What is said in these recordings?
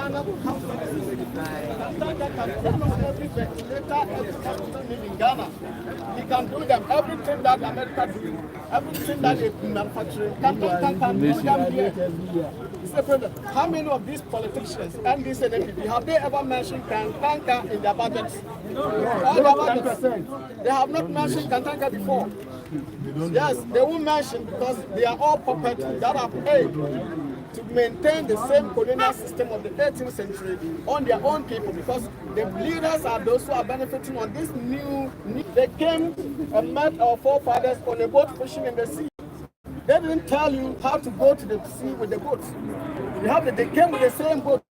Ghana becomes Tantanga can turn on every ventilator, every hospital need in Ghana. He can do them. Everything that America do, everything that they manufacture, Tantanga can do them here. Mr. President, how many of these politicians and these NPP have they ever mentioned Tantanga in their budgets? All their budgets. They have not mentioned Tantanga before. Yes, they won't mention because they are all puppets that are paid to maintain the same colonial system of the 18th century on their own people, because the leaders are those who are benefiting on this new. They came and met our forefathers on a boat fishing in the sea. They didn't tell you how to go to the sea with the boats. They came with the same boats,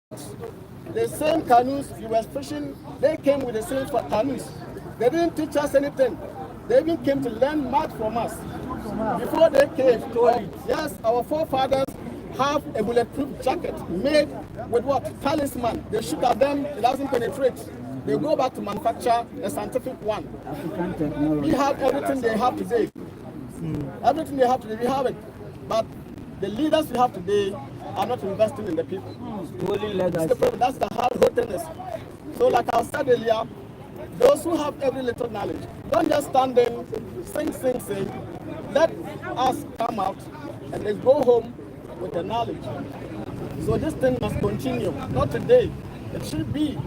the same canoes. You were fishing. They came with the same canoes. They didn't teach us anything. They even came to learn math from us. Before they came, yes, our forefathers have a bulletproof jacket made with what? Talisman. They shoot at them, it doesn't penetrate. They go back to manufacture a scientific one. We have everything they have today. Everything they have today, we have it. But the leaders we have today are not investing in the people. That's the hard thing. So like I said earlier, those who have every little knowledge, don't just stand there, sing. Let us come out and then go home with the knowledge. So this thing must continue, not today. It should be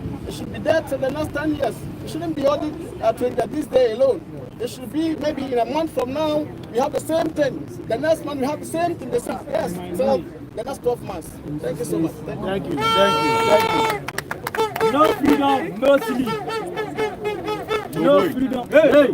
there till the next 10 years. It shouldn't be only this day alone. It should be maybe in a month from now, we have the same thing. The next month we have the same thing. Yes, so the next 12 months. Thank you so much. Thank you. No freedom, no sleep. No freedom. Hey!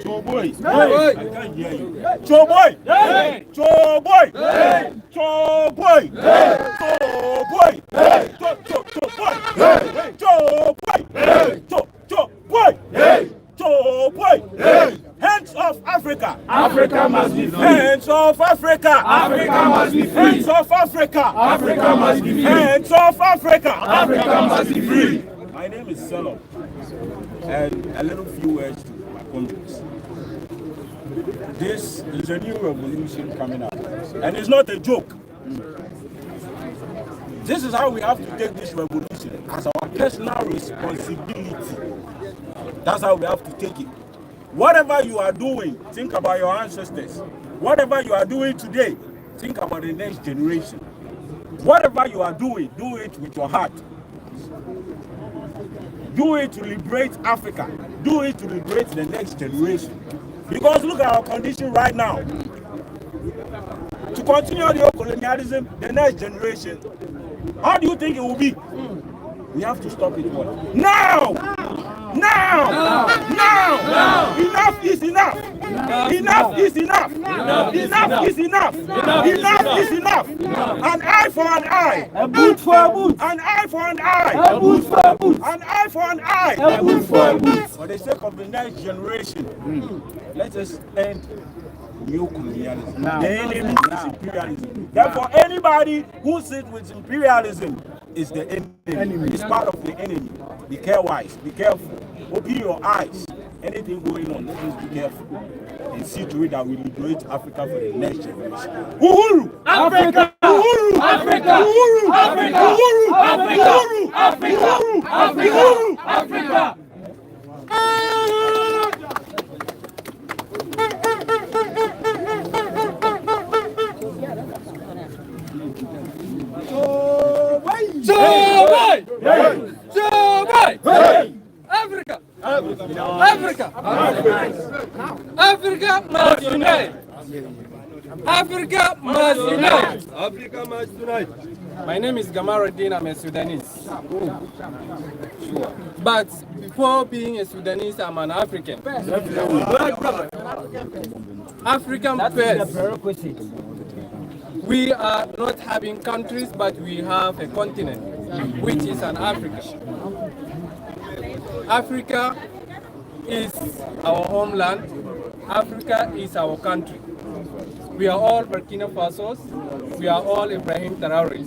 Joe boy! Hey! I can't hear you. Joe boy! Hey! Joe boy! Hey! Joe boy! Hey! Joe boy! Hey! Joe boy! Hey! Joe boy! Hey! Joe boy! Hey! Joe boy! Hey! Hands off Africa! Africa must be free! Hands off Africa! Africa must be free! Hands off Africa! Africa must be free! Hands off Africa! Africa must be free! My name is Selo, and a little few words to my comrades. This is a new revolution coming up, and it's not a joke. This is how we have to take this revolution, as our personal responsibility. That's how we have to take it. Whatever you are doing, think about your ancestors. Whatever you are doing today, think about the next generation. Whatever you are doing, do it with your heart. Do it to liberate Africa. Do it to liberate the next generation. Because look at our condition right now. To continue the colonialism, the next generation, how do you think it will be? We have to stop it now! Now! Enough is enough! Enough is enough! Enough is enough! Enough is enough! An eye for an eye! A boot for a boot! An eye for an eye! A boot for a boot! An eye for an eye! A boot for a boot! For the sake of the next generation, let us end new colonialism. The enemy is imperialism. Therefore, anybody who sits with imperialism is the enemy. It's part of the enemy. Be careful. Be careful. Open your eyes. Anything going on, please be careful. And see to it that we liberate Africa for the next generation. Uhuru! Africa! Uhuru! Africa! Uhuru! Africa! Uhuru! Africa! Africa! Uhuru! Africa! Africa! Africa must unite! Africa must unite! Africa must unite! My name is Gamaruddin, I'm a Sudanese. But before being a Sudanese, I'm an African. African first. We are not having countries, but we have a continent, which is an Africa. Africa is our homeland. Africa is our country. We are all Burkina Fasos. We are all Ibrahim Träoré.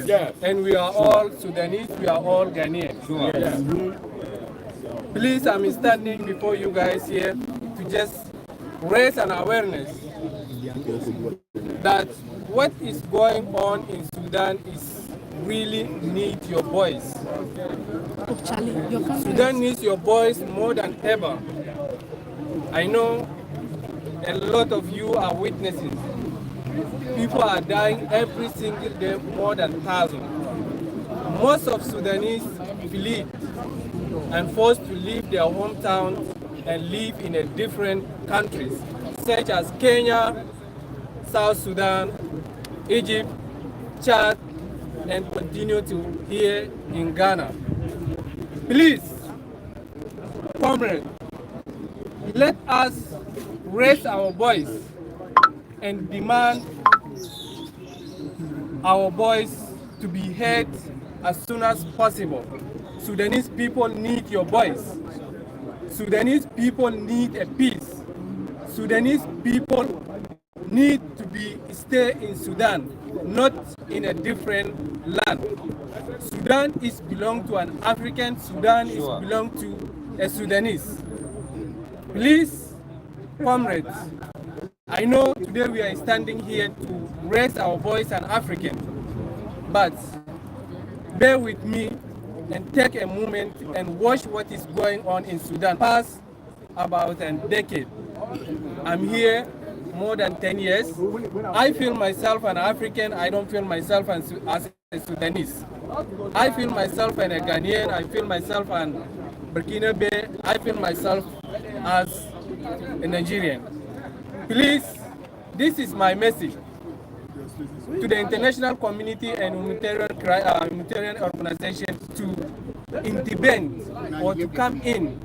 Yes. And we are all Sudanese. We are all Ghanaians. Sure. Yes. Please, I'm standing before you guys here to just raise an awareness that what is going on in Sudan is really need your voice. Sudan needs your voice more than ever. I know a lot of you are witnesses. People are dying every single day, more than 1,000. Most of Sudanese fled and forced to leave their hometowns and live in a different countries, such as Kenya, South Sudan, Egypt, Chad, and continue to here in Ghana. Please, comrades, let us raise our voice and demand our voice to be heard as soon as possible. Sudanese people need your voice. Sudanese people need a peace. Sudanese people need to stay in Sudan, not in a different land. Sudan is belong to an African. Sudan is belong to a Sudanese. Please, comrades, I know today we are standing here to raise our voice as African, but bear with me and take a moment and watch what is going on in Sudan. Past about a decade. I'm here more than 10 years. I feel myself an African. I don't feel myself as a Sudanese. I feel myself a Ghanaian. I feel myself an Burkina Faso. I feel myself as a Nigerian. Please, this is my message to the international community and humanitarian organization to intervene or to come in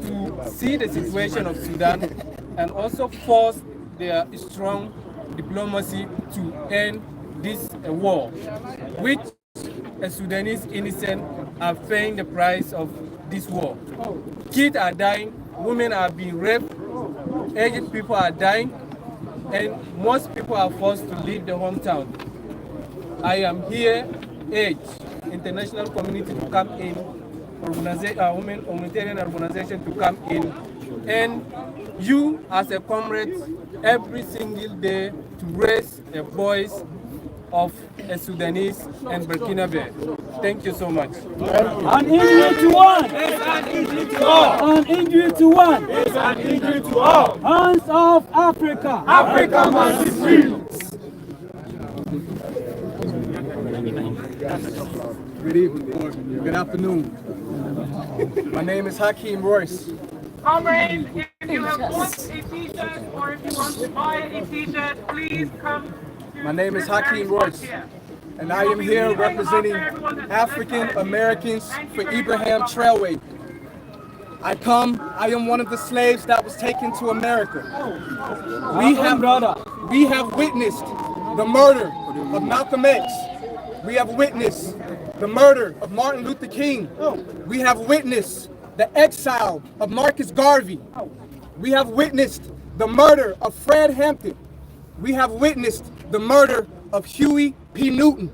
to see the situation of Sudan and also force their strong diplomacy to end this war, which a Sudanese innocent are paying the price of this war. Kids are dying, women are being raped, aged people are dying, and most people are forced to leave the hometown. I am here, international community to come in, women humanitarian organization to come in, and you as a comrade every single day to raise a voice of a Sudanese and Burkina Faso. Thank you so much. An injury to one. It's an injury to all. An injury to one. It's an injury to all. Hands off Africa. Africa must be free. Good evening. Good afternoon. My name is Hakeem Royce. Comrades, if you have bought a t-shirt or if you want to buy a t-shirt, please come. My name is Hakeem Royce, and I am here representing African Americans for Ibrahim Träoré. I am one of the slaves that was taken to America. We have witnessed the murder of Malcolm X. We have witnessed the murder of Martin Luther King. We have witnessed the exile of Marcus Garvey. We have witnessed the murder of Fred Hampton. We have witnessed the murder of Huey P. Newton.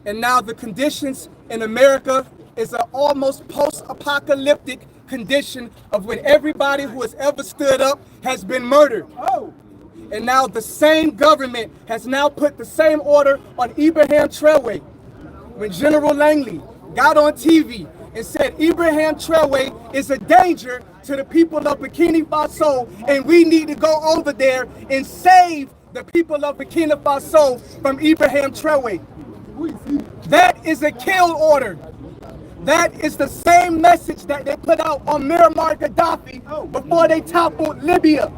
And now the conditions in America is an almost post-apocalyptic condition of when everybody who has ever stood up has been murdered. And now the same government has now put the same order on Ibrahim Träoré. When General Langley got on TV and said Ibrahim Träoré is a danger to the people of Burkina Faso and we need to go over there and save the people of Burkina Faso from Ibrahim Träoré. That is a kill order. That is the same message that they put out on Muammar Gaddafi before they toppled Libya.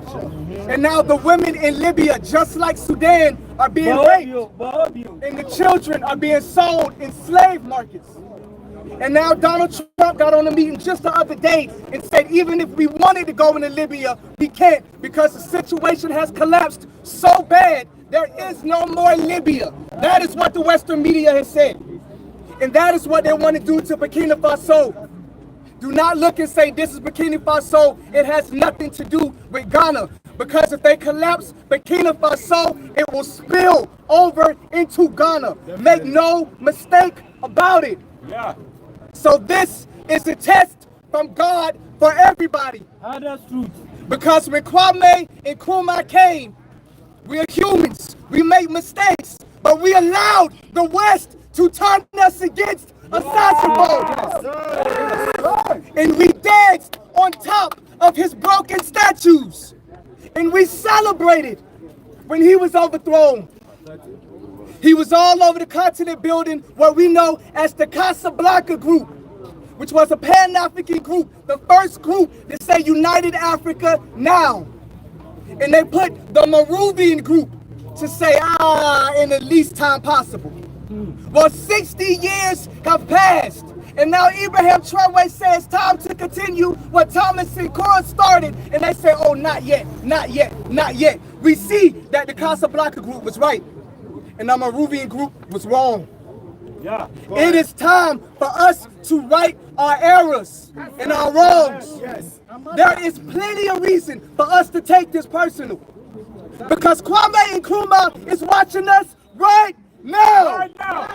And now the women in Libya, just like Sudan, are being raped. And the children are being sold in slave markets. And now Donald Trump got on a meeting just the other day and said even if we wanted to go into Libya, we can't because the situation has collapsed so bad, there is no more Libya. That is what the Western media has said. And that is what they want to do to Burkina Faso. Do not look and say this is Burkina Faso. It has nothing to do with Ghana. Because if they collapse Burkina Faso, it will spill over into Ghana. Make no mistake about it. So this is a test from God for everybody. That's truth. Because when Kwame and Nkrumah came, we are humans. We make mistakes. But we allowed the West to turn us against a saxophone. And we danced on top of his broken statues. And we celebrated when he was overthrown. He was all over the continent building what we know as the Casablanca Group, which was a Pan-African group, the first group to say United Africa now. And they put the Moravian group to say, in the least time possible. Well, 60 years have passed, and now Ibrahim Träoré says time to continue what Thomas Sankara started, and they say, oh, not yet, not yet, not yet. We see that the Casablanca group was right, and the Moravian group was wrong. Yeah. It is time for us to right our errors and our wrongs. Yes. There is plenty of reason for us to take this personal. Because Kwame and Nkrumah is watching us right now. Right now.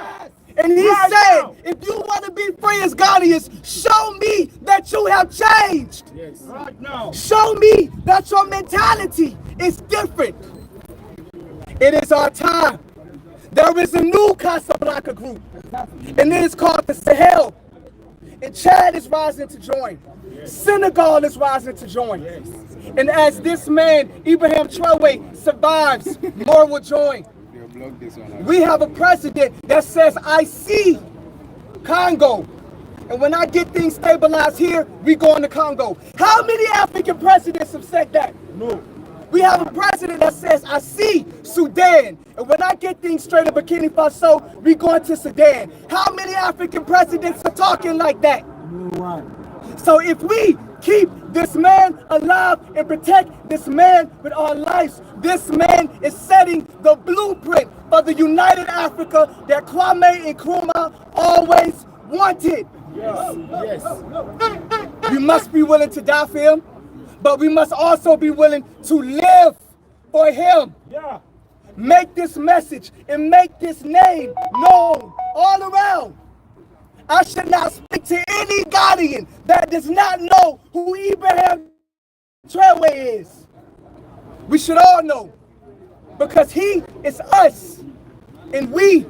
And he Right said, now. if you want to be free as Ghanaians, show me that you have changed. Yes. Right now. Show me that your mentality is different. It is our time. There is a new Casablanca group, and it is called the Sahel. And Chad is rising to join. Senegal is rising to join. And as this man, Ibrahim Träoré, survives, more will join. We have a president that says, I see Congo. And when I get things stabilized here, we go into Congo. How many African presidents have said that? No. We have a president that says, I see Sudan. And when I get things straight in Burkina Faso, we go into Sudan. How many African presidents are talking like that? No one. So if we keep this man alive and protect this man with our lives, this man is setting the blueprint for the United Africa that Kwame and Nkrumah always wanted. Yes. Yes. We must be willing to die for him, but we must also be willing to live for him. Yeah. Make this message and make this name known all around. I should not speak to any Ghanaian that does not know who Ibrahim Träoré is. We should all know, because he is us and we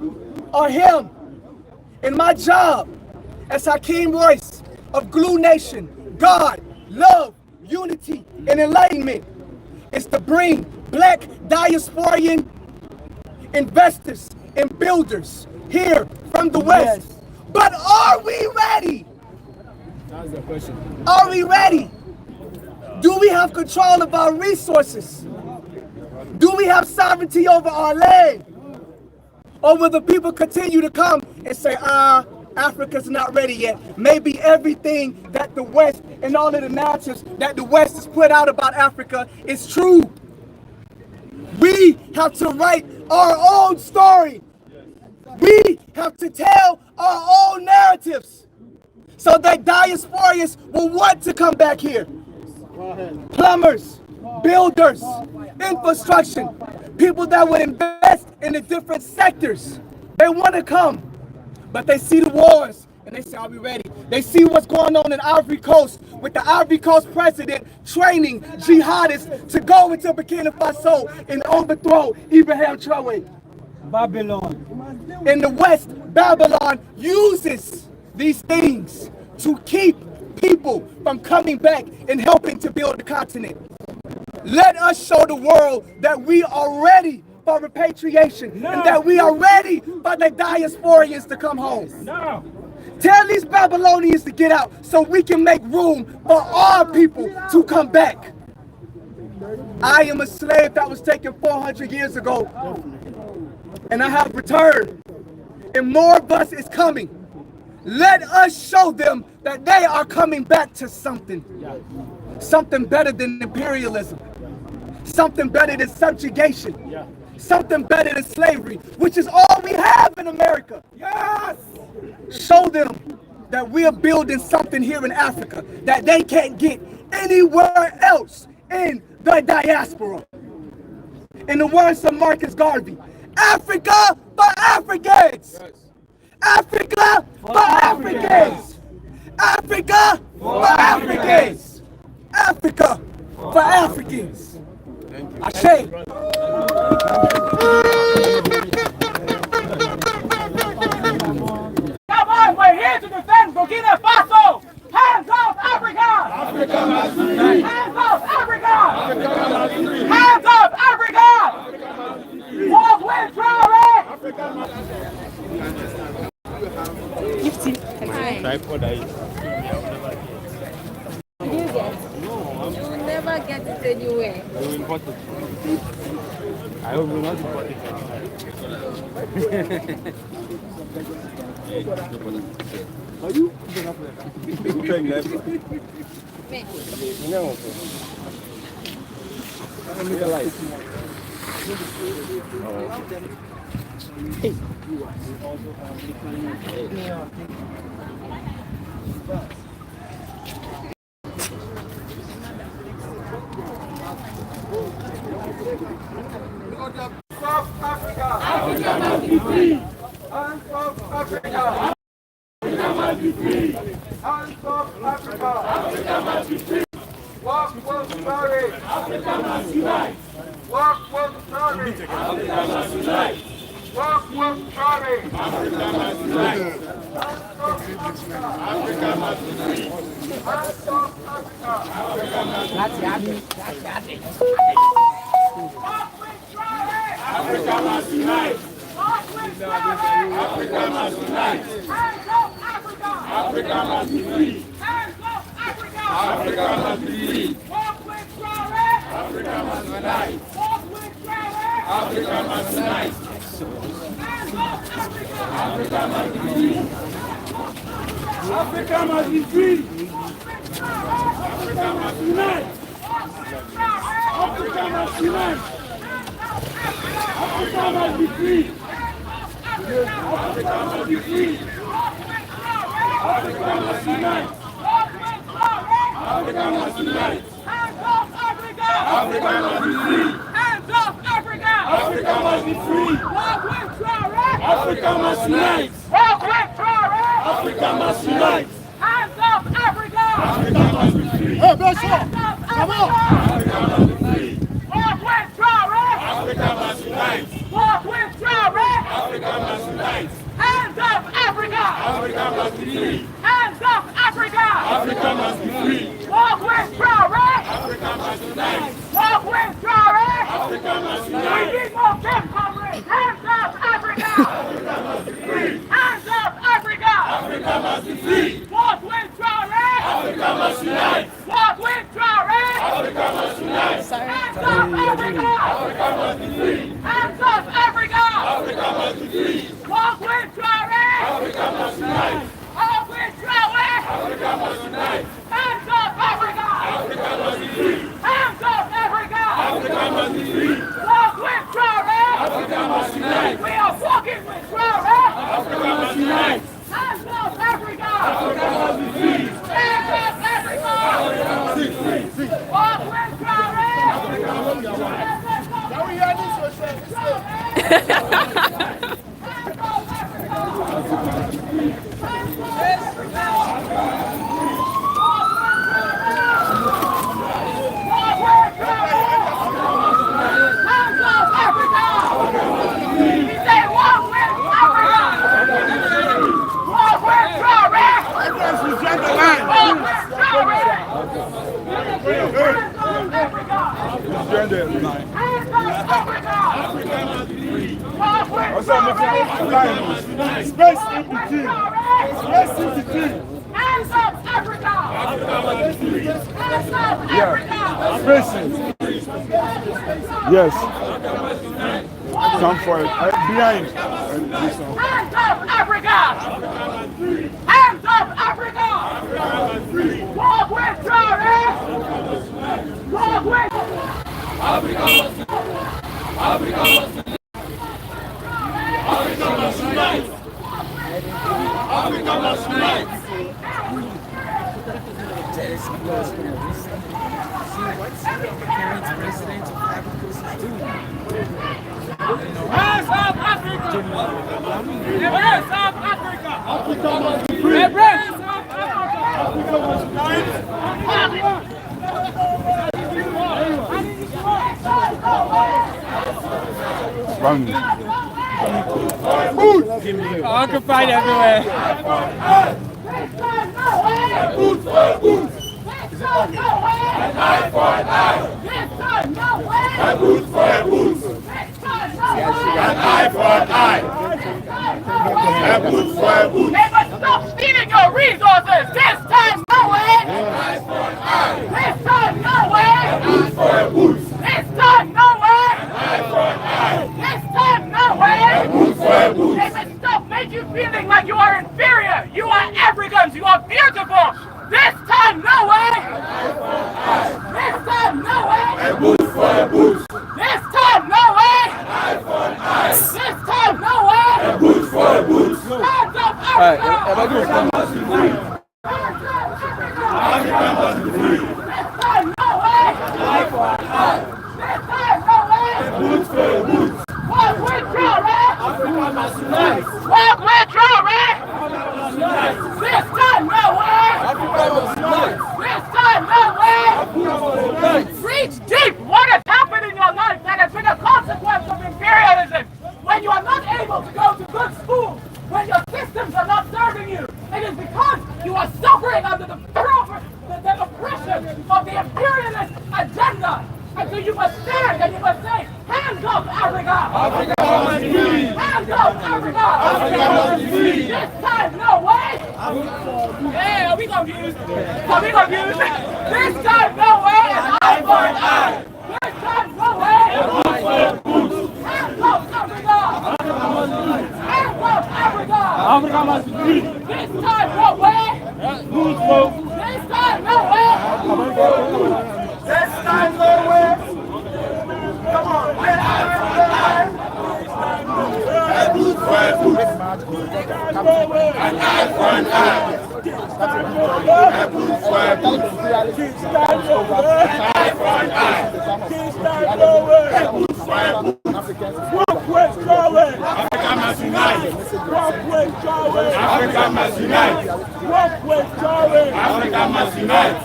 are him. And my job as Hakeem Royce of Glue Nation, God, love, unity, and enlightenment is to bring black diasporian investors and builders here from the West. Yes. But are we ready? That's the question. Are we ready? Do we have control of our resources? Do we have sovereignty over our land? Or will the people continue to come and say, Africa's not ready yet? Maybe everything that the West and all of the narratives that the West has put out about Africa is true. We have to write our own story. We have to tell our own narratives so that diasporians will want to come back here. Plumbers, builders, infrastructure, people that would invest in the different sectors. They want to come, but they see the wars and they say, are we ready? They see what's going on in Ivory Coast with the Ivory Coast president training jihadists to go into Burkina Faso and overthrow Ibrahim Träoré. Babylon. In the West, Babylon uses these things to keep people from coming back and helping to build the continent. Let us show the world that we are ready for repatriation and that we are ready for the diasporians to come home. No. Tell these Babylonians to get out so we can make room for our people to come back. I am a slave that was taken 400 years ago, and I have returned, and more of us is coming. Let us show them that they are coming back to something. Something better than imperialism. Something better than subjugation. Something better than slavery, which is all we have in America. Yes! Show them that we are building something here in Africa that they can't get anywhere else in the diaspora. In the words of Marcus Garvey, Africa for Africans! Africa for Africans! Africa for Africans! Africa for Africans! Ashe. we're here to defend Burkina Faso. Hands off Africa! Africa must be free! Hands off Africa! Africa must be free! Hands off Africa! Africa must be free! Walk with Träoré! Africa must be free! Tripod I You'll never get it anywhere. will import it. I hope you will not import it. Are you? South Africa! Africa must be free! Hands off Africa! Africa must be free! Hands off Africa! Africa must be free! Walk with Träoré! Africa must unite! Walk with Träoré! Africa must unite! Walk with Träoré! Africa must unite! Hands off Africa! Africa must be free! Hands off Africa! Africa must be free! Walk with Träoré! Africa must unite! Walk with Träoré! Africa must unite! Hands off Africa! Africa must be free! Hands off Africa! Africa must be free! Walk with Träoré! Africa must unite! Walk with Träoré! Africa must unite! Hands off Africa! Africa must be free! Africa must be free! Africa must unite! Africa must unite! Africa must be free! Africa must be free! Africa must unite! Africa must unite! Hands off Africa! Africa must be free! Hands off Africa! Africa must be free! Walk with Träoré! Africa must unite! Walk with Träoré! Africa must unite! Hands off Africa! Africa must be free! Hey, Bishop! Come on! Africa must be free! Walk with Träoré! Africa must unite! Walk with Träoré! Africa must unite! Hands off Africa! Africa must be free! Hands off Africa! Africa must be free! Walk with Träoré! Africa must unite! Walk with Träoré! Africa must unite! We need more camp comrades! Hands off Africa! Africa must be free! Hands off Africa! Africa must be free! Walk with Träoré! Africa must unite! Walk with Träoré! Africa must unite! Hands off Africa! Africa must be free! Hands off Africa! Africa must be free! Walk with Träoré! Africa must unite! Walk with Träoré! Africa must unite! Hands off Africa! Africa must be free! Hands off Africa! Africa must be free! Walk with Träoré! Africa must unite! We are walking with Träoré! Africa must unite! Hands off Africa! Africa must be free! Hands off Africa! Africa must be free! Walk with Träoré! Africa must unite! Can we hear this or say this? Hands off Africa! Space in between. Space in between. Hands up, Africa! Hands up, Africa! Spaces. Yes. Come for it. Behind. Hands up, Africa! Hands up, Africa! Walk with Träoré! Walk with Africa! Africa must unite! Africa must unite! Hands up, Africa! Hands up, Africa! Africa must be free! Hands up, Africa! Africa must unite! Occupied everywhere. Boots for boots. This time nowhere. An eye for an eye. This time nowhere. A boot for a boot. This time nowhere. An eye for an eye. This time nowhere. A boot for a boot. They must stop stealing your resources. This time nowhere. An eye for an eye. This time nowhere. A boot for a boot. This time nowhere. An eye for an eye. This time nowhere. A boot for a boot. They must stop making you feeling like you are inferior. You are Africans. You are beautiful. This time, no way! This time, no way! A boot for a boot! This time, no way! An eye for an eye! This time, no way! A boot for a boot! Hands up, Africa! Africa must be free! Hands up, Africa! Africa must be free! This time, no way! An eye for an eye! This time, no way! A boot for a boot! Walk with Träoré! Africa must unite! Walk with Träoré! This time, no way! This time, no way! Reach deep! What has happened in your life that has been a consequence of imperialism? When you are not able to go to good schools, when your systems are not serving you, it is because you are suffering under the oppression of the imperialist agenda. And so you must stand and you must say, hands up, Africa! Africa must be free! Hands up, Africa! Africa must be free! This time, no way! Hey, are we confused? Are we confused? This time, no way! An eye for an eye! This time, no way! Hands up, Africa! Hands up, Africa! Africa must be free! This time, no way! This time, no way! This time, no way! Come on, an eye for an eye! A boot for a boot! An eye for an eye! A boot for a boot! An eye for an eye! A boot for a boot! Africa must unite! Africa must unite! Africa must unite!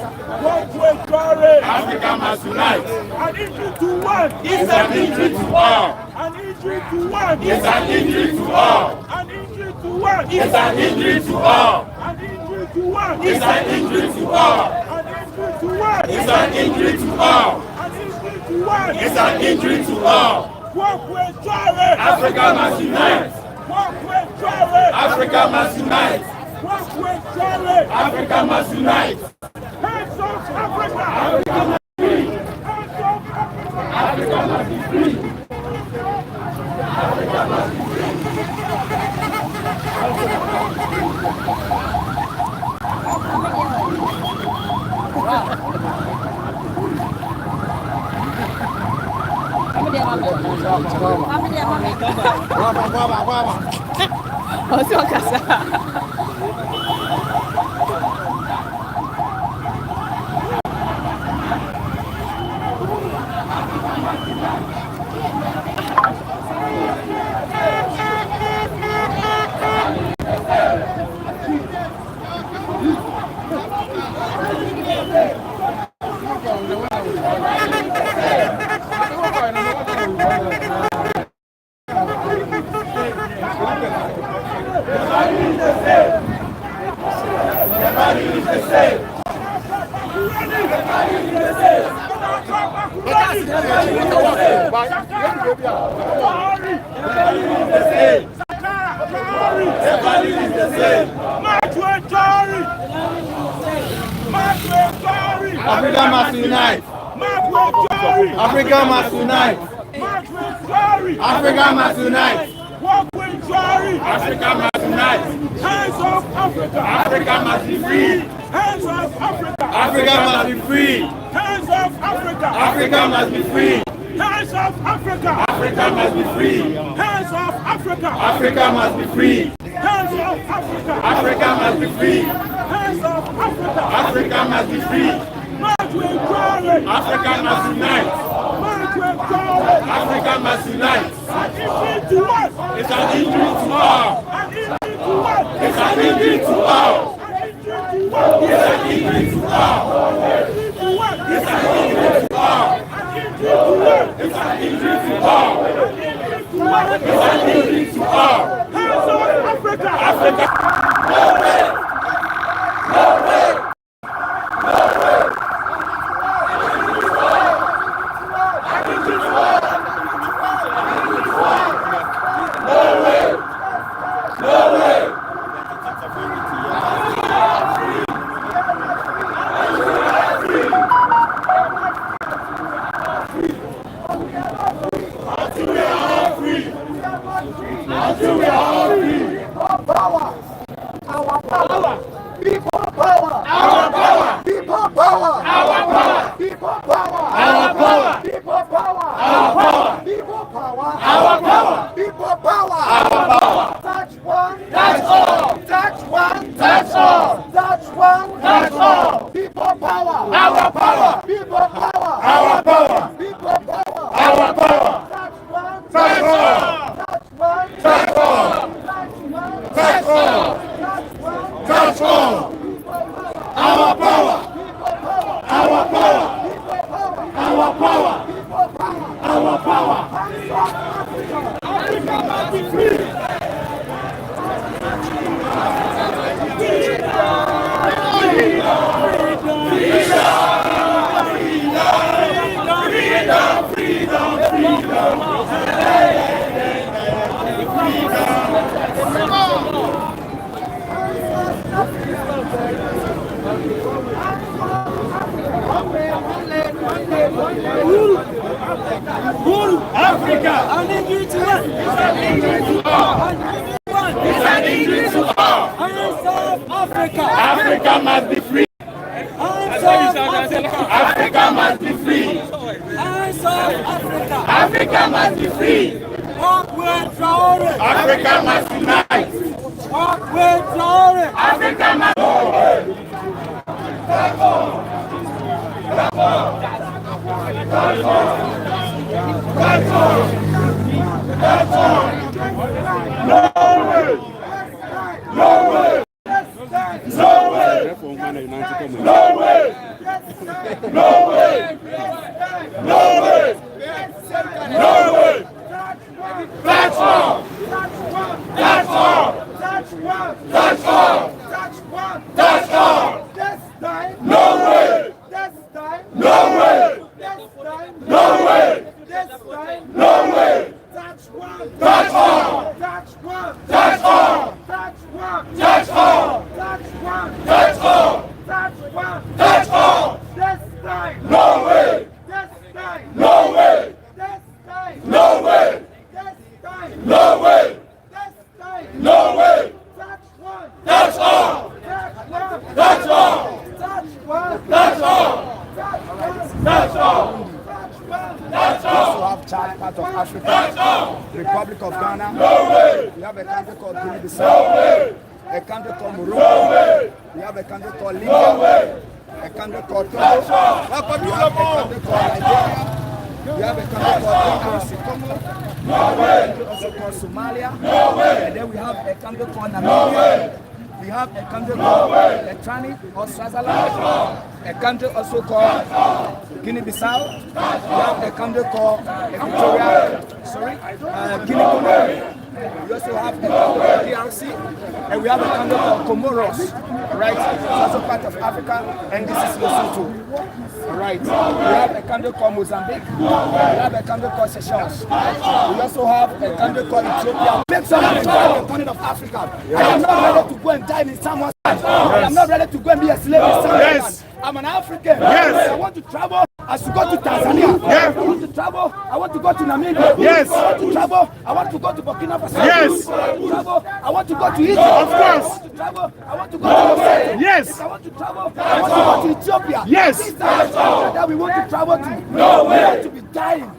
Africa must unite! An injury to one is an injury to all! An injury to one is an injury to all! An injury to one is an injury to all! An injury to one is an injury to all! An injury to one is an injury to all! An injury to one is an injury to all! Walk with Träoré! Africa must unite! Walk with Träoré! Africa must unite! Walk with Träoré! Africa must unite! Hands off Africa! Africa must be free! Hands off Africa! Africa must be free! Africa must be free! Africa must unite! Africa must unite! Africa must unite! Walk with Träoré! Africa must unite! Hands off Africa! Africa must be free! Hands off Africa! Africa must be free! Hands off Africa! Africa must be free! Hands off Africa! Africa must be free! Hands off Africa! Africa must be free! Hands off Africa! Africa must be free! Hands off Africa! Africa must be free! March with Träoré! Africa must unite! March with Träoré! Africa must unite! An injury to what? It's an injury to all! An injury to what? It's an injury to all! An injury to what? It's an injury to all! It's an injury to what? It's an injury to all! An injury to what? It's an injury to all! It's an injury to all! Africa must be free. Africa must be free. Africa must be free. Africa must unite. Africa must. No way. No way! No way! No way! No way! No way! Platform! Platform! Platform! Platform! No way! No way! No way! No way! Platform! Platform! Platform! Platform! No way! No way! No way! No way! No way! That's all! That's all! That's all! That's all! That's all! We also have Chad, part of Africa. That's all! Republic of Ghana. No way! We have a country called Guinea-Bissau. No way! A country called Morocco. No way! We have a country called Libya. No way! A country called Togo. We have a country called Nigeria. We have a country called Congo. No way! Also called Somalia. No way! And then we have a country called No Namibia. way! We have a country called Electronic or Swaziland. A country also called Guinea-Bissau. We have a country called Guinea-Congo. We also have a country called DRC, and we have a country called Comoros, right? It's also part of Africa, and this is Lesotho, right? We have a country called Mozambique, we have a country called Seychelles, we also have a country called Ethiopia. Make someone enjoy the continent of Africa. I am not ready to go and die in someone's land. I am not ready to go and be a slave in someone's land. I'm an African. Yes. I want to travel. I should go to Tanzania. Yes. I want to travel. I want to go to Namibia. Yes. I want to travel. I want to go to Burkina Faso. Yes. I want to travel. I want to go to Egypt. Of course. I want to travel. I want to go to Lesotho. Yes. I want to travel. I want to go to Ethiopia. Yes. These are the countries that we want to travel to. No way. We want to be dying.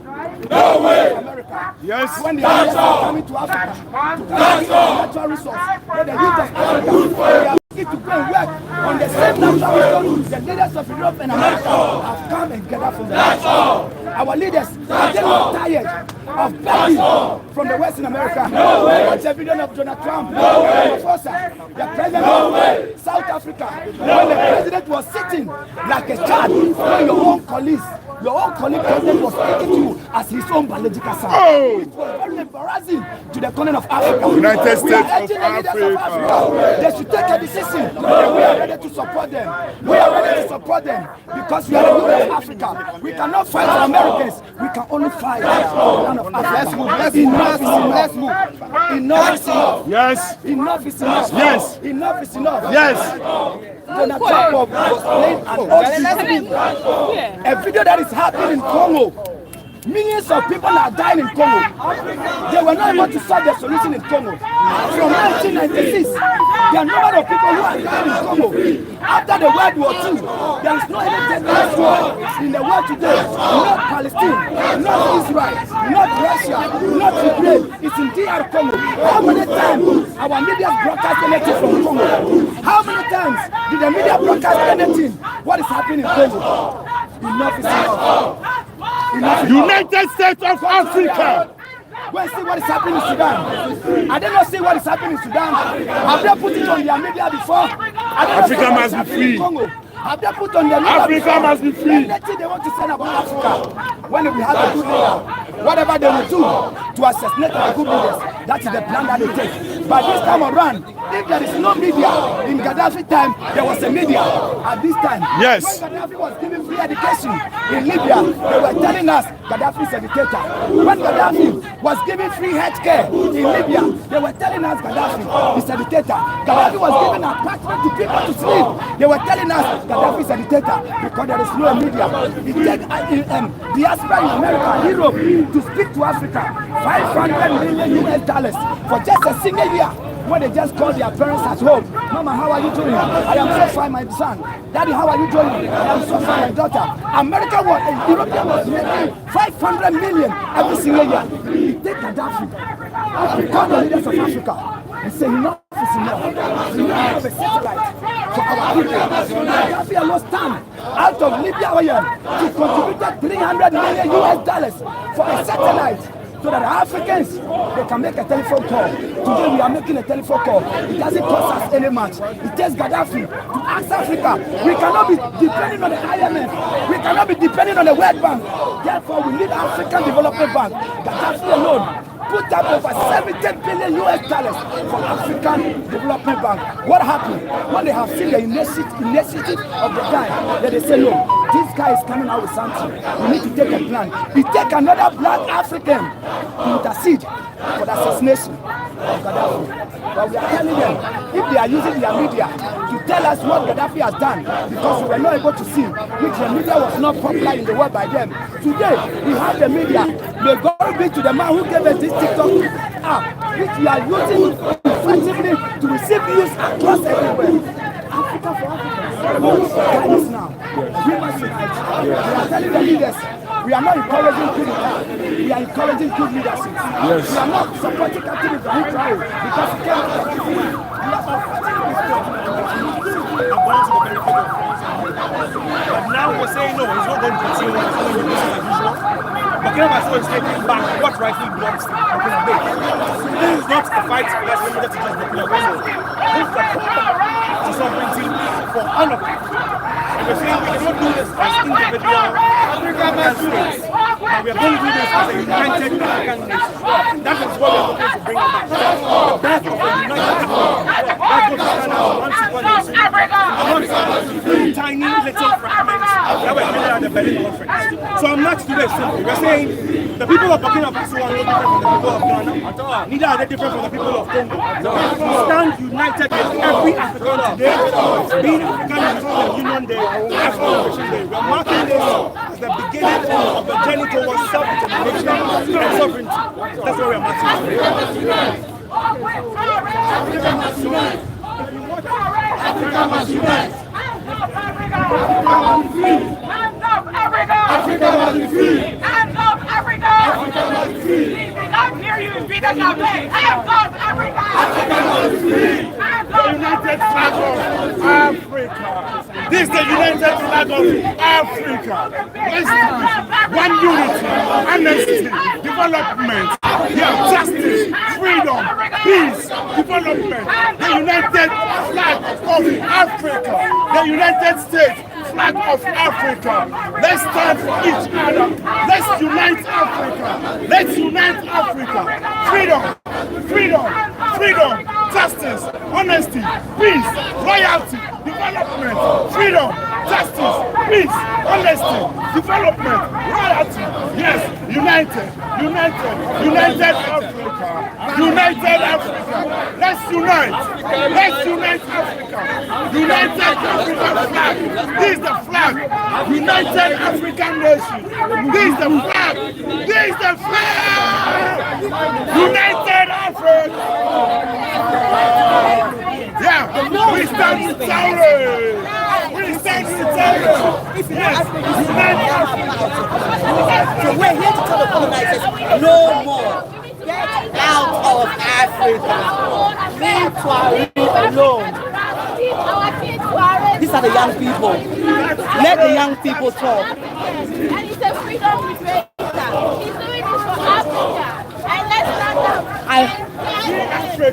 No way! America. Yes. When the Americans are coming to Africa to get natural resource, when the youth of Africa they are looking to go and work on the same natural resource, the leaders of Europe and America have come and gathered from the Our leaders are getting tired of begging from the West in America. No way. Watch a video of Donald Trump. No way. The president of South Africa. When the president was sitting like a child, when your own colleague president was speaking to you as his own biological son. Oh. It was very embarrassing to the continent of Africa. United States of Africa. They should take a decision, and we are ready to support them. We are ready to support them because we are the union of Africa. We cannot fight for Americans. We can only fight for the land of Africa. Let's move. Let's move. Let's move. Enough is enough. Yes. Enough is enough. Yes. Enough is enough. Yes. Donald Trump was playing an old a video that is happening in Congo. Millions of people are dying in Congo. They were not able to solve the solution in Congo. From 1996, there are a number of people who are dying in Congo. After the World War II, there is no any terrorist war in the world today. Not Palestine, not Israel, not Russia, not Ukraine. It's in DR Congo. How many times our media broadcast anything from Congo? How many times did the media broadcast anything? What is happening in Congo? Enough is enough. United States of Africa. Go and see what is happening in Sudan. I did not see what is happening in Sudan. Have they put it on their media before? Africa must be free. Have they put on their media Africa before? must be free. Anything they want to say about Africa, when we have a good leader, whatever they will do to assassinate our good leaders, that is the plan that they take. But this time around, if there is no media, in Gaddafi time, there was a media. At this time, yes. When Gaddafi was giving free education in Libya, they were telling us Gaddafi is a dictator. When Gaddafi was giving free healthcare in Libya, they were telling us Gaddafi is a dictator. Gaddafi was giving apartment to people to sleep. They were telling us Gaddafi is a dictator because there is no media. It takes diaspora in America, Europe, to speak to Africa. $500 million for just a single year. When they just call their parents at home, Mama, how are you doing? I am so fine, my son. Daddy, how are you doing? I am so fine, my daughter. America was, European was making $500 million every single year. He take Gaddafi. We call the leaders of Africa and say enough is enough. We have a satellite for our people. Gaddafi alone stand out of Libya oil to contribute $300 million for a satellite. So that Africans, they can make a telephone call. Today we are making a telephone call. It doesn't cost us any much. It takes Gaddafi to ask Africa. We cannot be depending on the IMF. We cannot be depending on the World Bank. Therefore, we need African Development Bank. Gaddafi alone put up over $70 billion for African Development Bank. What happened? When they have seen the initiative of the guy, then they say, no, this guy is coming out with something. We need to take a plan. We take another black African to intercede for the assassination of Gaddafi. But we are telling them, if they are using their media to tell us what Gaddafi has done, because we were not able to see, which the media was not popular in the world by them. Today, we have the media. May God be to the man who gave us this TikTok app, which we are using effectively to receive views across everywhere. Africa for Africa. Guide us now. We must unite. We are telling the leaders, we are not encouraging good leadership. We are encouraging good leadership. Yes. We are not supporting Captain Ibrahim Träoré because he came from the we are But now we're saying no, he's not going to continue what he's doing business as usual. Burkina Faso is taking back what rightfully belongs to Burkina Faso. This is not a fight that's limited to just Burkina Faso. This is a fight to sovereignty for all of us. And we're saying we cannot do this as individual African states. But we are going to do this as a united African nation. That is what we are looking to bring about. The birth of a united Africa. That's what we are one super nation. Not tiny little fragments that were given at the Berlin conference. So I'm not today simple. We're saying the people of Burkina Faso are no different from the people of Ghana. Neither are they different from the people of Congo. We stand united with every African today. Being African National Union Day, African Liberation Day. We're marking this as the beginning of the journey towards self-determination and sovereignty. That's what we're marking today. Africa must unite. Africa must unite. Africa must be free. Hands up, Africa! Africa must be free. We cannot hear you in Peter Cafe. Hands up, Africa! Africa must be free. Hands The up, United Flag of Africa. This is the United Flag of Africa. One unity, amnesty, development, justice, freedom, peace, development, the United Flag of Africa, the United States Flag of Africa. Let's stand for each other. Let's unite Africa. Let's unite Africa. Freedom, freedom, freedom, justice, honesty, peace, loyalty, development, freedom, justice, peace, honesty, development, loyalty. Yes, united, united, united Africa, united Africa. Let's unite. Let's unite Africa. United African flag. This is the flag. United African nation. This is the flag. This is the flag. United Africa. Yeah, we stand with Träoré. We stand with Träoré. Yes, United Africa. So we're here to tell the colonizers no more. Get out of Africa. Leave Träoré alone. These are the young people. Let the young people talk. And he's a freedom liberator. He's doing this for Africa. And let's stand up.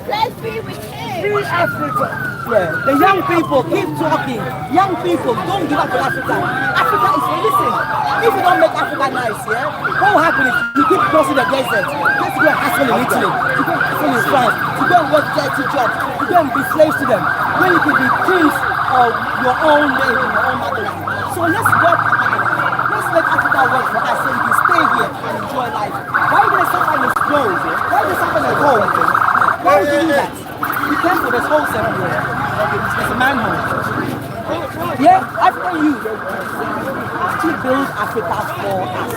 Let's be with him. Free Africa. Yeah. The young people keep talking. Young people, don't give up on Africa. Africa is listen. If you don't make Africa nice, yeah, what will happen is you keep crossing the desert. Let's go and hustle in Italy. To go and hustle in France. To go and work dirty jobs. To go and be slaves to them. When you could be kings of your own name, your own motherland. So let's work. Let's let Africa work for us so we can stay here and enjoy life. Why are you going to suffer in the snow? Why are you suffer in the cold? Why would you do that? Be careful, there's holes everywhere. There's a manhole. Yeah, African youth actually build Africa for us.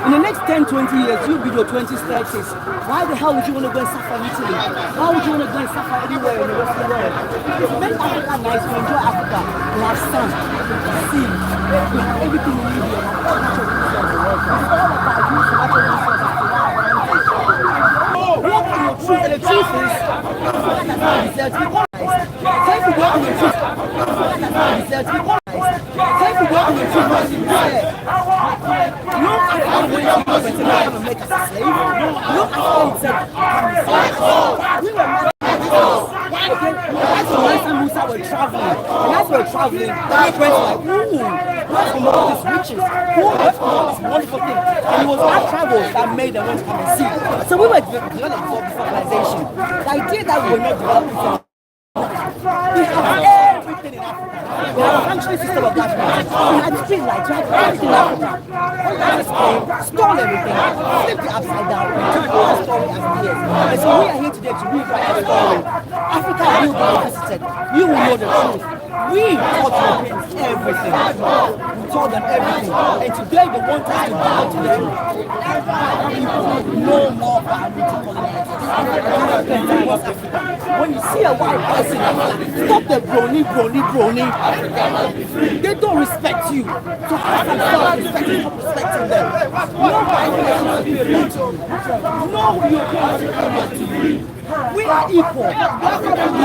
In the next 10, 20 years, you'll be your 20s, 30s. Why the hell would you want to go and suffer in Italy? Why would you want to go and suffer anywhere in the rest of the world? If you make Africa nice, you enjoy Africa. We have sun, sea, we have everything we need here. We have natural resources. It's all about using natural resources to our advantage. Work on your truth, and the truth is, Africa does not deserve to be colonized. So if you work on your truth, Africa does not deserve to be colonized. So if you work on your truth, what you say? No African went to go and make us a slave. No African said, can be slaves. We were mad. That's why some Musa were traveling. And as we were traveling, our friends were like, ooh, what's from all these riches? What's from all these wonderful things? And it was our travels that made them want to come and see. So we were developing for civilization. The idea that we were not developing we have everything in Africa. We have a country system of government. We had street lights, we had everything in Africa. One guy just came, stole everything, flipped it upside down, and took all the story as it is. And so we are here today to rewrite the story. Africa will be revisited. You will know the truth. We taught Europeans everything. We taught them everything. And today they want us to bow to them. People, no more bowing to colonizers. When you see a white person, stop the brony. They don't respect you. So have some self-respect and stop respecting them. No white person is superior to you. No European is superior to you. We are equal.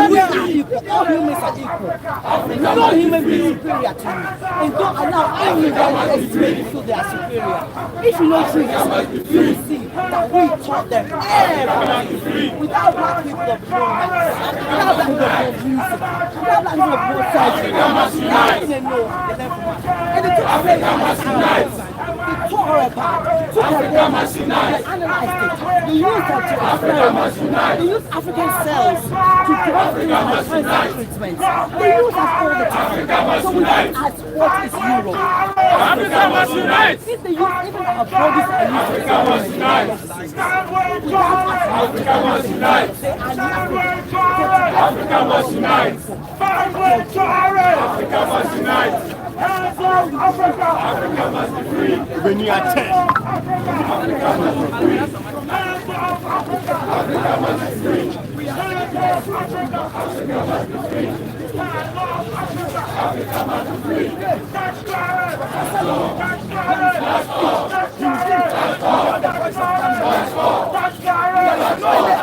We are equal. All humans are equal. No human being is superior to you. And don't allow anyone else to make you feel they are superior. If you know truth, you will see that we taught them everything. Without black people of no rights, without black people of no music, without black people of no surgery, they know they learn from us. And they took slavery from us. They tore her apart, took her bones, they analyzed it, they used her to experiment, they used African cells to develop things like cancer treatments. They use us all the time. So we don't ask what is Europe. Africa must unite! If they use even our bodies are used to Africa must unite! Africa must unite! Africa must unite! Africa must unite! Africa must be free! When you are 10. Africa must be free! Africa must be free! Africa must be free! Africa must be free!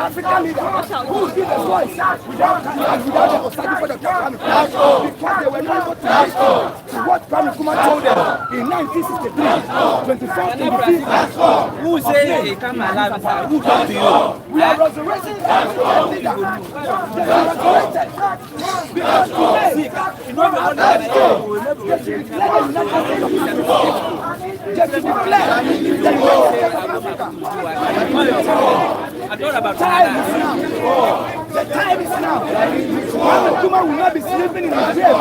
African leader who will give a voice without the for the because they were not able to what Kwame told them in 1963, 24th to the 5th. Who say he come alive? Who come to you? We are resurrected as a leader. They are resurrected. Because today, they should declare the United States of Africa. I thought about time is now. The time is now. Kwame Nkrumah will not be sleeping in his grave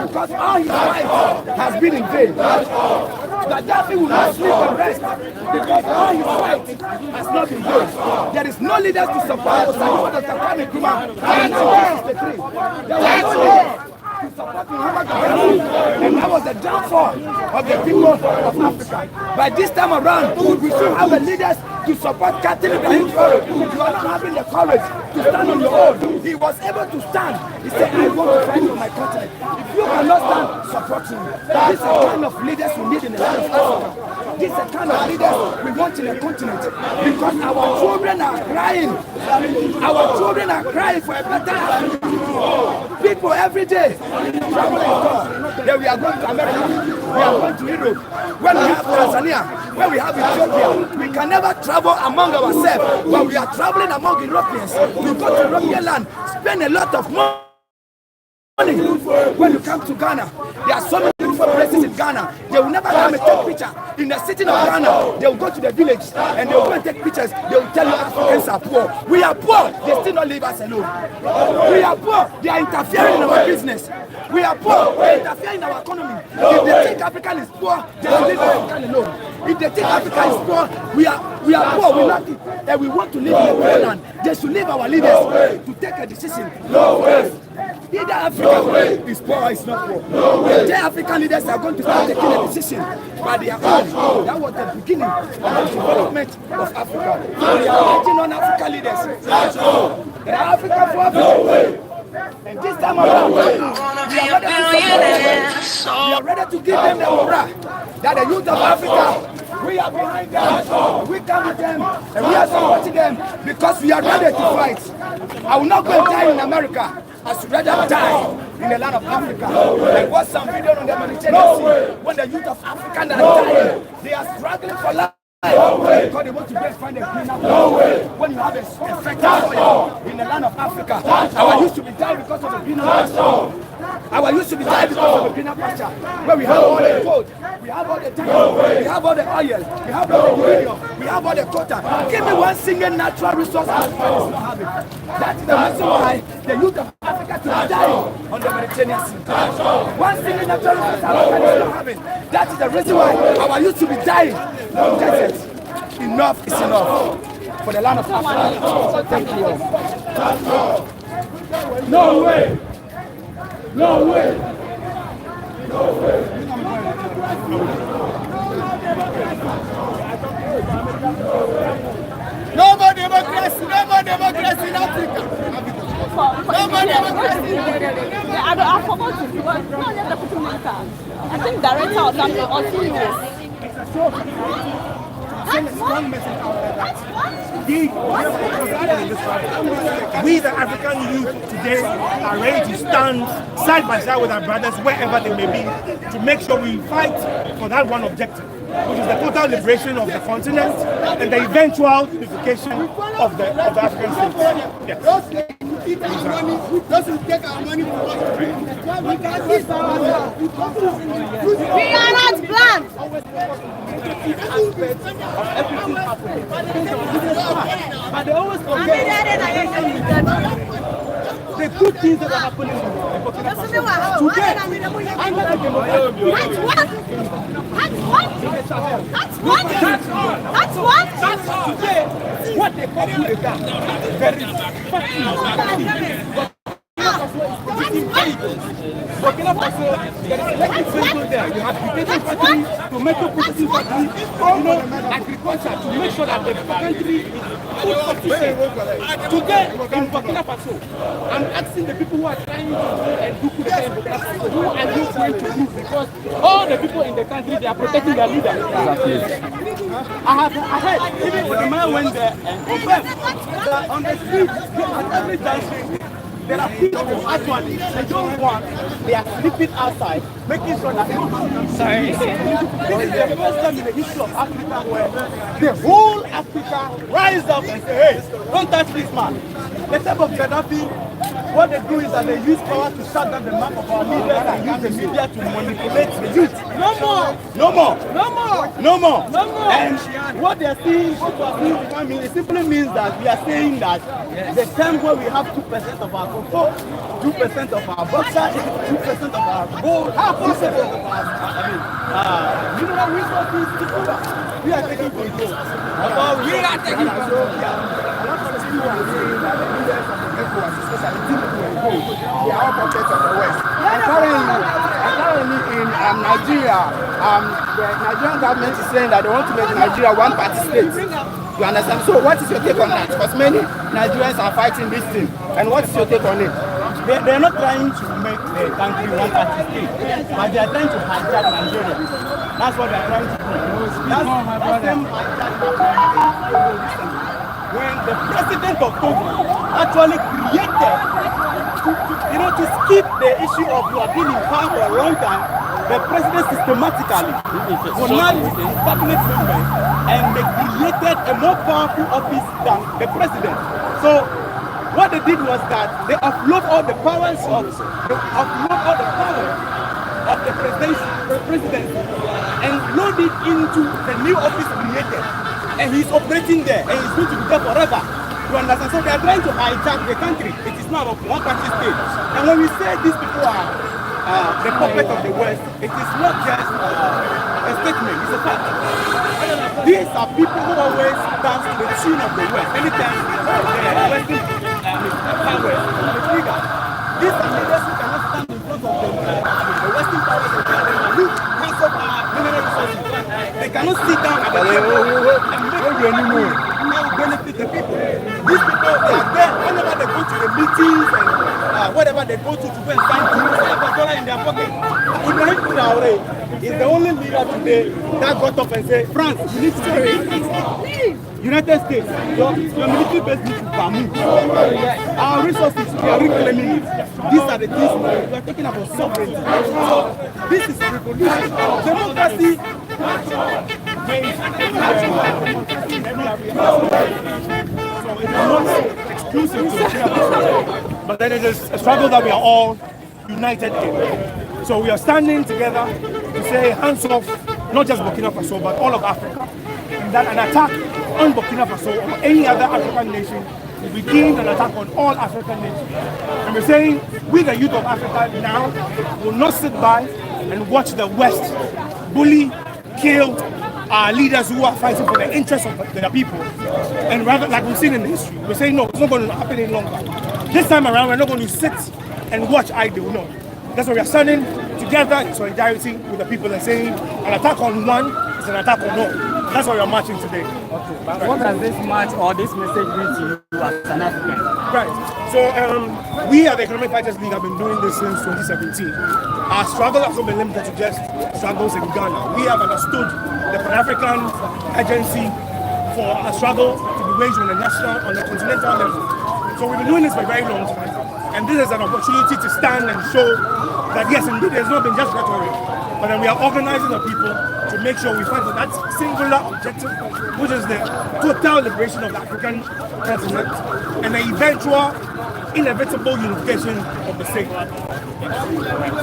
because all his life has been in vain. Gaddafi will not sleep and rest because all his fight has not been vain. There is no leaders to support Dr. Kwame Nkrumah in 1963. There was no leader to support Muhammad Gaddafi, and that was the downfall of the people of Africa. By this time around, we should have the leaders to support Captain Ibrahim. You are not having the courage to stand on your own. He was able to stand. He said, I want to fight for my continent. If you cannot stand, support him. This is the kind of leaders we need in the land of Africa. This is the kind of leaders we want in the continent. Because our children are crying. Our children are crying for a better Africa. People every day travel and talk. Then we are going to America. We are going to Europe. When we have Tanzania, when we have Ethiopia, we can never travel among ourselves, but we are traveling among Europeans. We go to European land, spend a lot of money. When you come to Ghana, there are so many beautiful places in Ghana. They will never come and take picture. In the city of Ghana, they will go to the village and they will go and take pictures. They will tell you Africans are poor. We are poor. They still not leave us alone. We are poor. They are interfering in our business. We are poor. They interfere in our economy. If they think Africa is poor, they will leave Africa alone. If they think Africa is poor, we are poor. We like it, and we want to live in a poor land. They should leave our leaders to take a decision. No way. Either Africa is poor or is not poor. The African leaders are going to start taking a decision by their own. That was the beginning of the development of Africa. We are waiting on African leaders. The Africa for Africa. And this time around, we are ready to give them the morale that the youth of Africa, we are behind them, we come with them, and we are supporting them because we are ready to fight. I will not go and die in America. I should rather die in the land of Africa. I watched some video on the Mediterranean Sea when the youth of Africa are dying. They are struggling for life. Because they want to get find a cleaner. When you have a effective soil in the land of Africa, our youth should be dying because of the greener pasture. Our youth should be dying because of the greener pasture. Where we have all the food, we have all the time, we have all the oil, we have all the uranium, we have all the quota. Give me one single natural resource Africa is not having. That is the reason why the youth of Africa should be dying on the Mediterranean Sea. One single natural resource Africa is not having. That is the reason why our youth should be dying. Enough is enough for the land of Africa. So thank you all. No way! No way! No way! No more democracy! No more democracy in Africa! No more democracy! I forgot to. I think director or something also this. We, the African youth today, are ready to stand side by side with our brothers wherever they may be to make sure we fight for that one objective, which is the total liberation of the continent and the eventual unification of the African states. Yes. Eat our money, doesn't take our money for us. We are not black. But they always forget the good things that are happening today. That's what? Today, what they call very Burkina Faso, there is electric vehicle there. You have debating factory, tomato processing factory, agriculture to make sure that the country is food sufficient. Today in Burkina Faso, I'm asking the people who are trying to go and do good in Burkina Faso, who are you going to do? Because all the people in the country, they are protecting their leaders. I heard, even when the man went there and confirmed that on the street, at every junction, there are people actually, they don't want, they are sleeping outside, making sure that sorry. This is the first time in the history of Africa where the whole Africa rise up and say, hey, don't touch this man. The type of Gaddafi, what they do is that they use power to shut down the mouth of our leaders and use the media to manipulate the youth. No more! No more! No more! No more! No more! And what they're saying, it simply means that we are saying that the time where we have 2% of our cocoa, 2% of our bauxite, 2% of our gold, 2% of our mineral resources is over. We are taking control. We are taking control. A lot of the people are saying that the leaders of the ECOWAS, especially people in gold, they are all puppets of the West. And currently in Nigeria, the Nigerian government is saying that they want to make Nigeria one-party state. You understand? So what is your take on that? Because many Nigerians are fighting this thing. And what is your take on it? They're not trying to make the country one-party state, but they are trying to hijack Nigeria. That's what they're trying to do. That's them when the president of Togo actually created to skip the issue of you have been in power for a long time, the president systematically connived with his cabinet members and they created a more powerful office than the president. So what they did was that they offload all the powers of the presidency and load it into the new office created. And he's operating there and he's going to be there forever. You understand? So they are trying to hijack the country. It is not a one-party state. And when we say these people are the puppet of the West, it is not just a statement, it's a fact. These are people who always dance to the tune of the West. Anytime the Western powers, the figure. These are leaders who cannot stand in front of the Western powers and tell them, look, hands up our mineral resources. They cannot sit down at the table and make anymore. Now benefit the people. These people, they are there whenever they go to the meetings and whatever they go to go and sign to have a dollar in their pocket. Ibrahim Träoré is the only leader today that got up and said, France, you need to take United States, your military base needs to move. Our resources, we are reclaiming it. These are the things we are talking about sovereignty. So this is revolution. Democracy. So it is not exclusive to the but then it is a struggle that we are all united in. So we are standing together to say hands off, not just Burkina Faso, but all of Africa. And that an attack on Burkina Faso or any other African nation will be deemed an attack on all African nations. And we're saying we, the youth of Africa now, will not sit by and watch the West bully, kill our leaders who are fighting for the interests of their people. And rather, like we've seen in history, we're saying no, it's not going to happen any longer. This time around, we're not going to sit and watch idle, no. That's why we are standing together in solidarity with the people and saying an attack on one is an attack on all. That's why we are marching today. Okay, but what does this march or this message mean to you as an African? Right. So we at the Economic Fighters League have been doing this since 2017. Our struggle has not been limited to just struggles in Ghana. We have understood the Pan-African agency for a struggle to be waged on the continental level. So we've been doing this for a very long time. And this is an opportunity to stand and show that yes, indeed, there's not been just rhetoric, but then we are organizing the people to make sure we fight for that singular objective, which is the total liberation of the African continent and the eventual, inevitable unification of the state.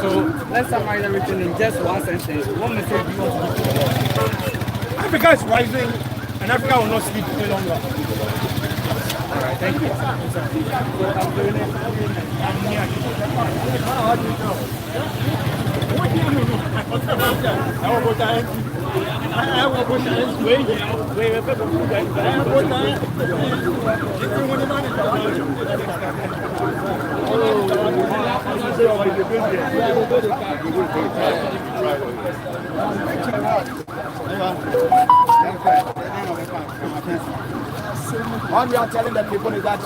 So let's summarize everything in just one sentence. What message do you want to give to the world? Africa is rising, and Africa will not sleep any longer. All right, thank you. What we are telling the people is that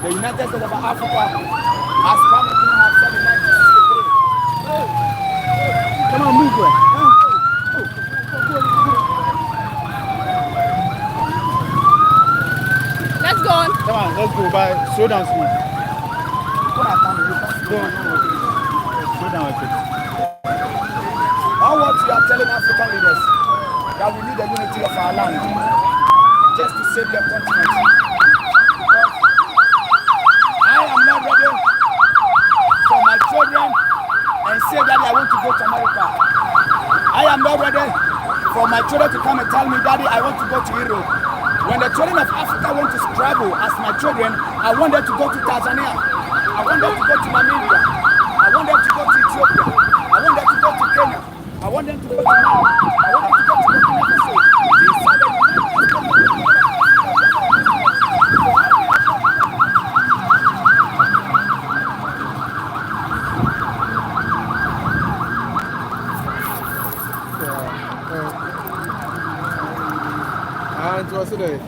the United States of Africa has come to have 1963. Come on, move it. Let's go on. Come on, let's go by Sudan. All what you are telling African leaders that we need the unity of our land just to save their continent. I am not ready for my children and say that I want to go to America. I am not ready for my children to come and tell me, Daddy, I want to go to Europe. When the children of Africa want to travel as my children, I want them to go to Tanzania. I want them to go to Namibia. I want them to go to Ethiopia. I want them to go to Kenya. I want them to go to Mali. I want them to go to Burkina Faso. What's today?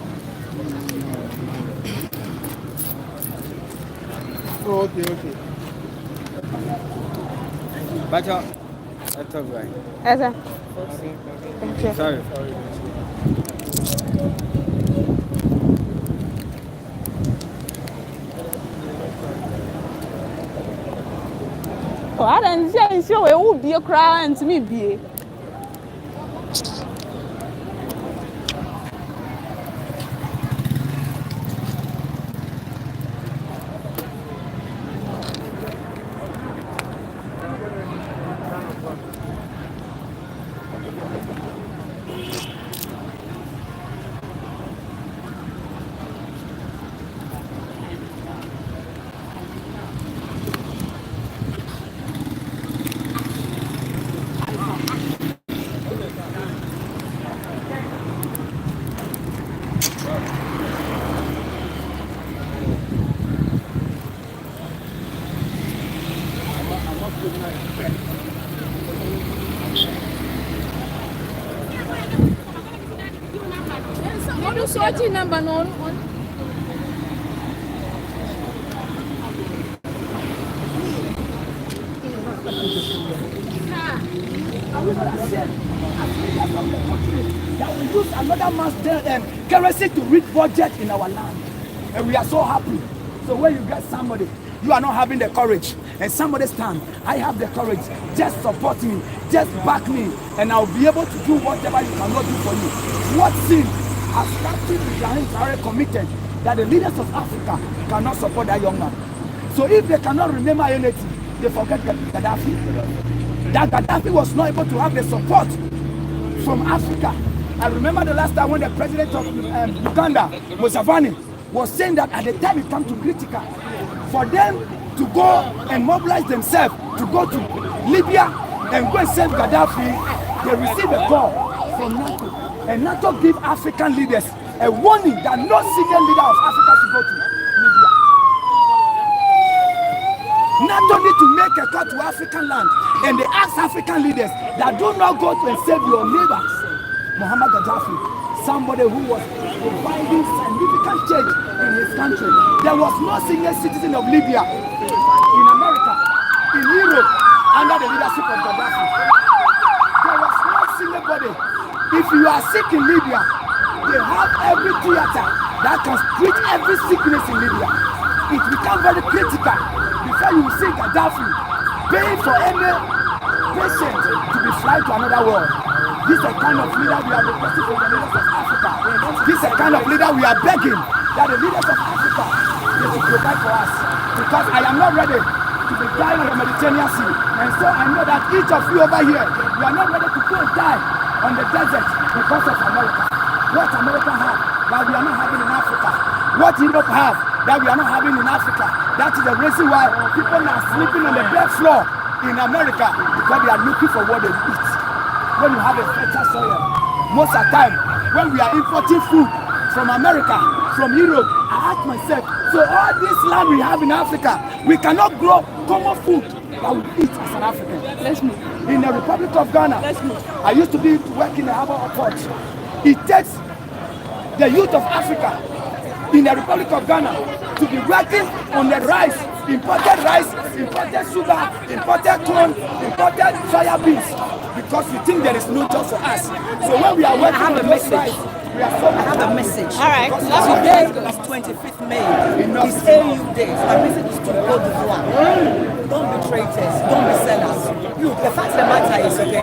Oh, okay. Bacha. That's all right. Thank you. Sorry. Oh, I don't see where would be a cry and to me be. Sorting number no. That we use another man's currency to read budget in our land, and we are so happy. So when you get somebody, you are not having the courage, and somebody stand, I have the courage. Just support me, just back me, and I'll be able to do whatever you cannot do for you. What sin has Captain Ibrahim Träoré committed that the leaders of Africa cannot support that young man? So if they cannot remember anything, they forget Gaddafi. That Gaddafi was not able to have the support from Africa. I remember the last time when the president of Uganda, Museveni, was saying that at the time it comes to critical, for them to go and mobilize themselves to go to Libya and go and save Gaddafi, they received a call from NATO. And NATO give African leaders a warning that no senior leader of Africa should go to Libya. NATO need to make a call to African land, and they ask African leaders that do not go to and save your neighbors. Muhammad Gaddafi, somebody who was providing significant change in his country. There was no senior citizen of Libya in America, in Europe, under the leadership of Gaddafi. There was no senior body. If you are sick in Libya, they have every theater that can treat every sickness in Libya. It becomes very critical before you see Gaddafi paying for any patient to be fly to another world. This is the kind of leader we are requesting from the leaders of Africa. This is the kind of leader we are begging that the leaders of Africa they will provide for us. Because I am not ready to be dying on the Mediterranean Sea. And so I know that each of you over here, you are not ready to go and die on the desert because of America. What America have that we are not having in Africa. What Europe have that we are not having in Africa. That is the reason why people are sleeping on the bare floor in America, because they are looking for what they eat. When you have a fertile soil, most of the time when we are importing food from America, from Europe, I ask myself, so all this land we have in Africa, we cannot grow common food that we eat as an African. Let's move. In the Republic of Ghana, Let's move. I used to work in the harbor of port. It takes the youth of Africa in the Republic of Ghana to be working on the rice, imported sugar, imported corn, imported soya beans, because we think there is no job for us. So when we are working on those rice, we are so I have a message. All right. Today is 25th May. It's AU Day. So my message is to Côte d'Ivoire. don't be traitors, don't be sellers. Look, the fact of the matter is, okay,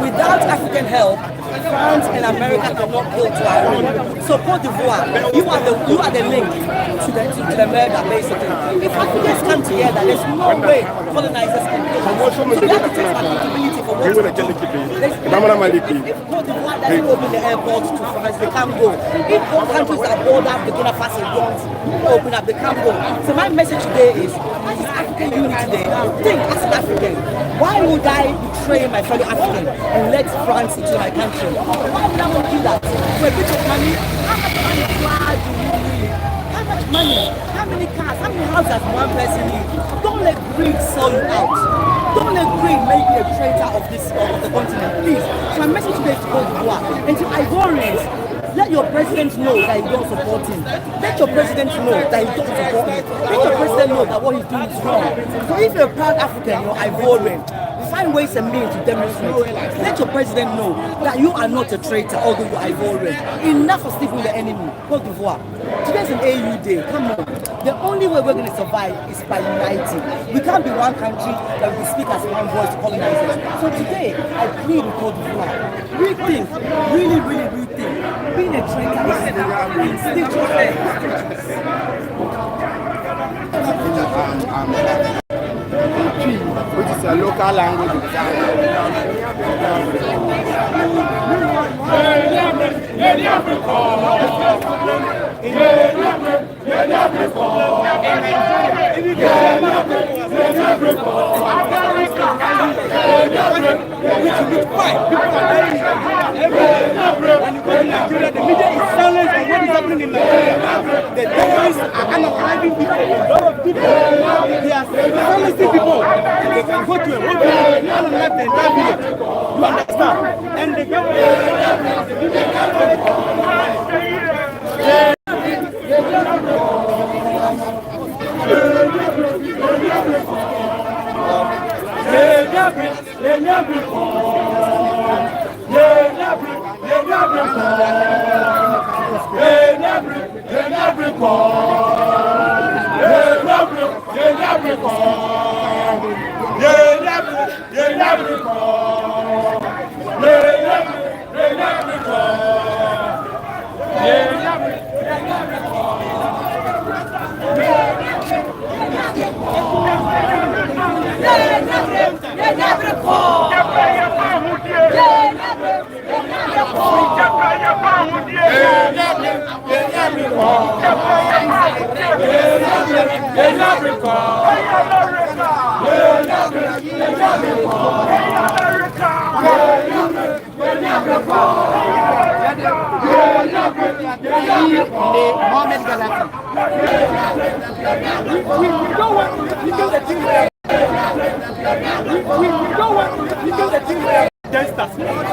without African help, France and America cannot go to our own. So Cote d'Ivoire, you are the link to the murder, basically. If Africans come together, there's no way colonizers can do that. So we have to take accountability for what we do. If Cote d'Ivoire doesn't open the airport to France, they can't go. If all countries that border Burkina Faso don't open up, they can't go. So my message today is, as is African unity today, think as an African, why would I betray my fellow African and let France into my country? Why would I want to do that? For a bit of money, how much money do you need? How much money? How many cars? How many houses does one person need? Don't let greed sell you out. Don't let greed make you a traitor of the continent, please. So my message today is to Cote d'Ivoire and to Ivorians. Let your president know that you don't support him. Let your president know that you don't support him. Let your president know that what he's doing is wrong. So if you're a proud African, you're Ivorian, find ways and means to demonstrate. Let your president know that you are not a traitor, although you're Ivorian. Enough of sleeping with the enemy. Cote d'Ivoire. Today's an AU day. Come on. The only way we're going to survive is by uniting. We can't be one country that we speak as one voice to colonizers. So today, I plead with Cote d'Ivoire. Rethink. Really, really rethink. Being a traitor is instinctual. Which is a local language. The media is silent on what is happening in Nigeria. The terrorists are unarriving people. A lot of people, they are silencing people. They can go to a hotel and unalive the entire village. You understand? And the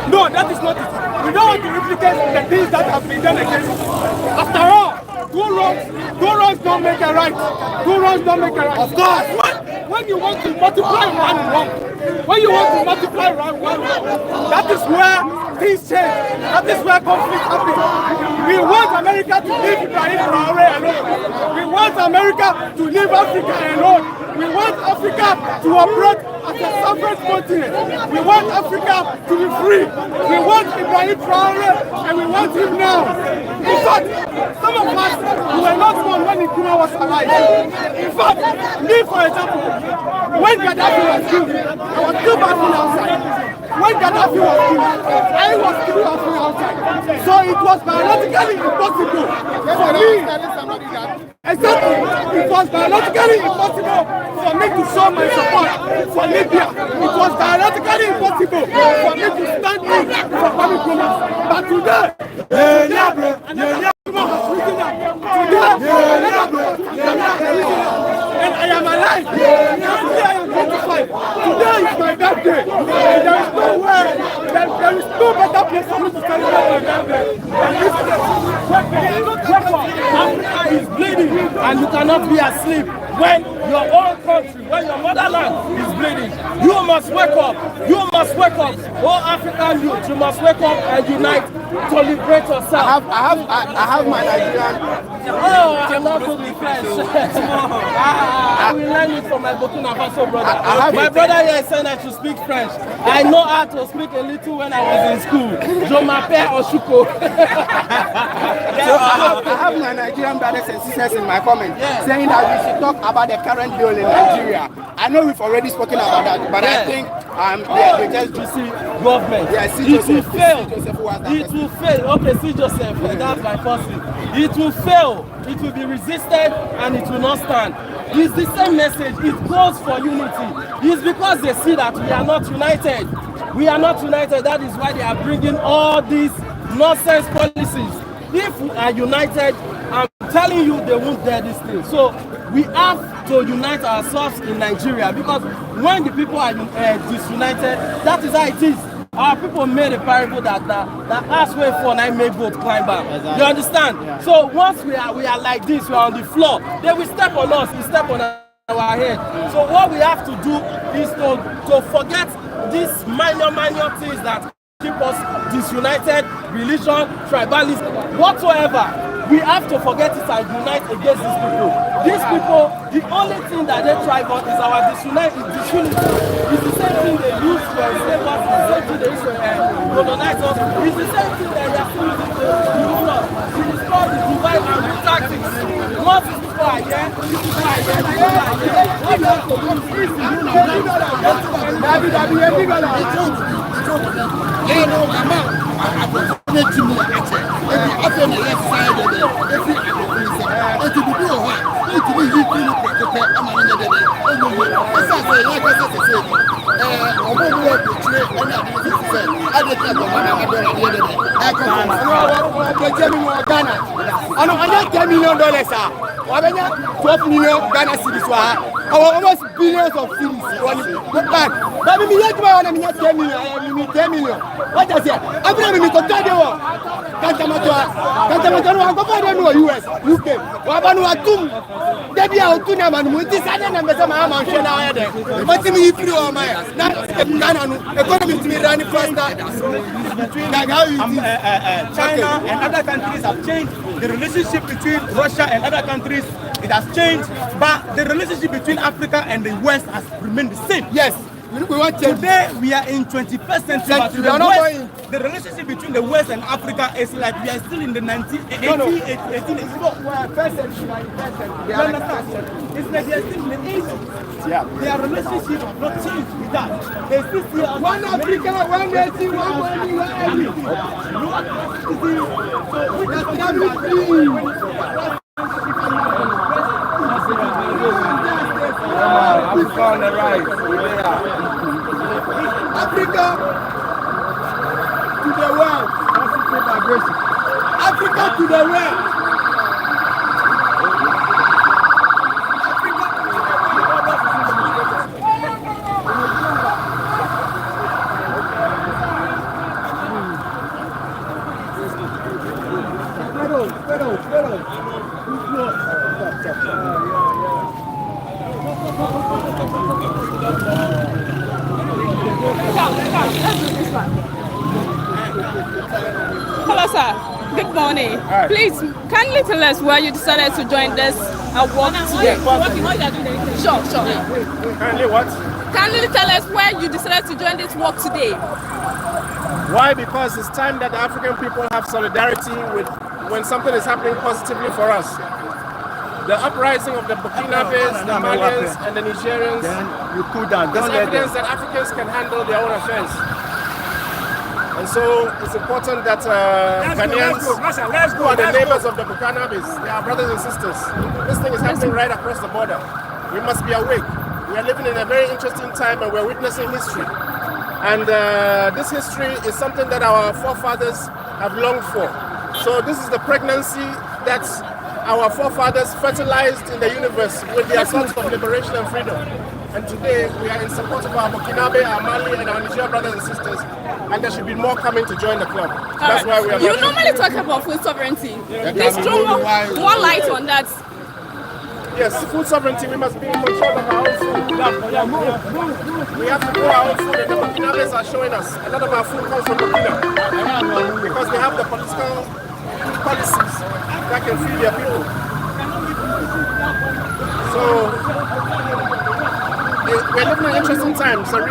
no, that is not it. We don't want to replicate the things that have been done against us. After all, two wrongs don't make a right. Two wrongs don't make a right. Of course. When you want to multiply one wrong, when you want to multiply one wrong, that is where things change. That is where conflict happens. We want America to leave Ibrahim Träoré alone. We want America to leave Africa alone. We want Africa to operate as a separate continent. We want Africa to be free. We want Ibrahim Träoré and we want him now. In fact, some of us who were not born when Nkrumah was alive. In fact, me for example, when Gaddafi was killed, I was still battling outside. When Gaddafi was killed, I was still battling outside. So it was biologically impossible for me. Exactly. It was biologically impossible for me to show my support for Libya. It was biologically impossible for me to stand in for Kwame. But today, and I am alive. Today I am 25. Today is my birthday. And there is no way, there is no better place for me to celebrate my birthday than this place. Africa is bleeding and you cannot be asleep when your own country, when your motherland is bleeding. You must wake up. You must wake up. All African youth, you must wake up and unite to liberate yourself. I have my Nigerian. Oh, I'm not going to be French. I will learn it from my Burkina Faso brother. My brother here said I should speak French. I know how to speak a little when I was in school. Je m'appelle Oshuko. So I have my Nigerian brothers and sisters in my comment saying that we should talk about the current bill in Nigeria. I know we've already spoken about that, but I think they just to see government. Yeah, it will fail. It will fail. Okay, see Joseph. That's my first thing. It will fail. It will be resisted and it will not stand. It's the same message. It goes for unity. It's because they see that we are not united. We are not united. That is why they are bringing all these nonsense policies. If we are united, I'm telling you, they won't dare this thing. So we have to unite ourselves in Nigeria, because when the people are disunited, that is how it is. Our people made a parable that asked way for and I made both climb back. Exactly. You understand? Yeah. So once we are like this, we are on the floor, they will step on us, we step on our head. So what we have to do is to forget these minor things that keep us disunited, religion, tribalism, whatsoever. We have to forget it and unite against these people. These people, the only thing that they thrive on is our disunity. It's the same thing they use to enslave us, it's the same thing they use to colonize us, it's the same thing that they are still using to rule us. It is called the divide and rule tactics. Once these people are here, these people are here, these people are here. What we have to do is to rule $10 million, $12 million Ghana cedis, almost billions of cedis. But we need $10 million. What does it? I'm going to tell you. US, UK, Wabanuatum, Debbie Altuna, and we decided to make a man share now. But to me, through all my economy to be running faster. China and other countries have changed. The relationship between Russia and other countries, it has changed, but the relationship between Africa and the West has remained the same. Yes. Today we are in 21st century, but the relationship between the West and Africa is like we are still in the 1980s. It's like they are still in the 80s. Yeah. Their relationship has not changed with that. They still see one Africa, one nation, one Africa on the right. Africa to the world. Africa to the world. Hello, sir. Good morning. Hi. Please, kindly tell us why you decided to join this walk today. Sure. Kindly what? Kindly tell us why you decided to join this walk today. Why? Because it's time that the African people have solidarity with when something is happening positively for us. The uprising of the Burkinabes, the Malians, and the Nigerians is evidence that Africans can handle their own affairs. And so it's important that Ghanaians, who are the neighbors of the Burkinabes, they are brothers and sisters. This thing is happening right across the border. We must be awake. We are living in a very interesting time and we're witnessing history. And this history is something that our forefathers have longed for. So this is the pregnancy that our forefathers fertilized in the universe with their sons of liberation and freedom. And today we are in support of our Burkinabe, our Mali, and our Nigerian brothers and sisters. And there should be more coming to join the club. That's why we are. You normally talk about food sovereignty. Please throw more light on that. Yes, food sovereignty, we must be in control of our own food. We have to grow our own food, and the Burkinabes are showing us. A lot of our food comes from Burkina because they have the political policies that can feed their people. So we're living in interesting times. It's a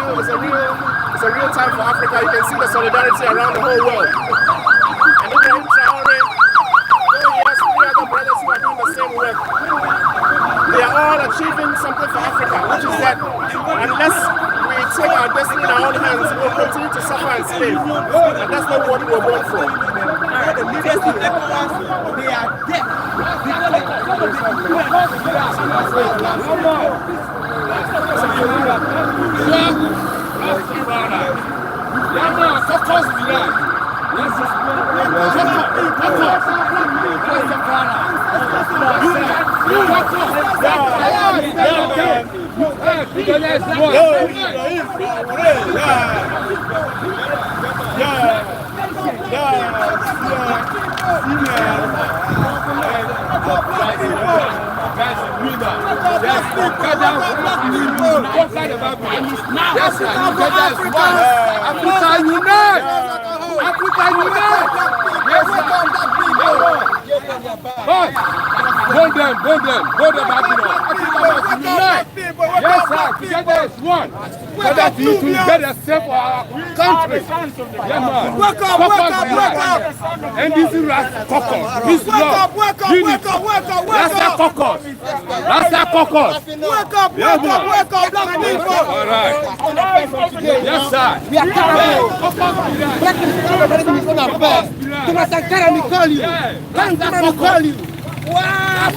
real time for Africa. You can see the solidarity around the whole world. And Ibrahim Träoré, he has 3 other brothers who are doing the same work. They are all achieving something for Africa, which is that unless we take our destiny in our own hands, we will continue to suffer and slave. And that's not what we were born for. The leaders in ECOWAS, they are dead. Hold them, yes, sir, together is one. So that we can get a step for our country. Yeah, man. Wake up. And this is caucus. This law. Unity. Rasta caucus. Wake up, black people. All right. Yes, sir. We are terrible. Black people are best. Sankara, we call you. Nkrumah, we call you. Wow,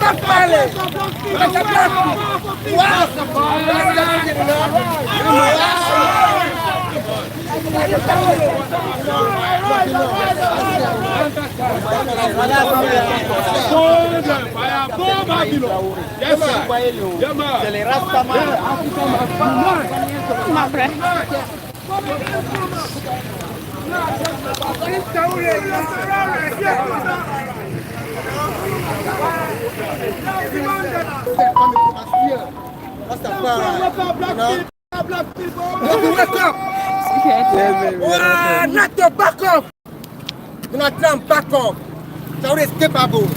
Black people. Wake up. Not to back off. Donald Trump, back off. Träoré is capable.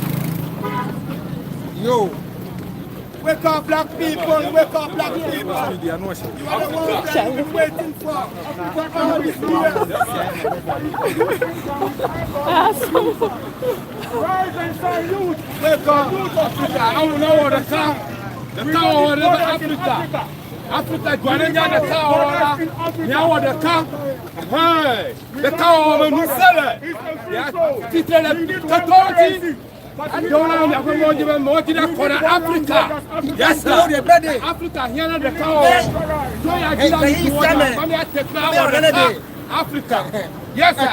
Yo. Wake up, black people. Wake up, black people. You are the ones that we've been waiting for all these years. Rise and shine, youth. Wake up. Africa. I will know what the cow of Africa. Africa, Guarania, the cow, now the cow. Hey, the cow of Musala. And don't have more to Africa. Yes, sir. Africa, here the cow. Africa. Yes, sir.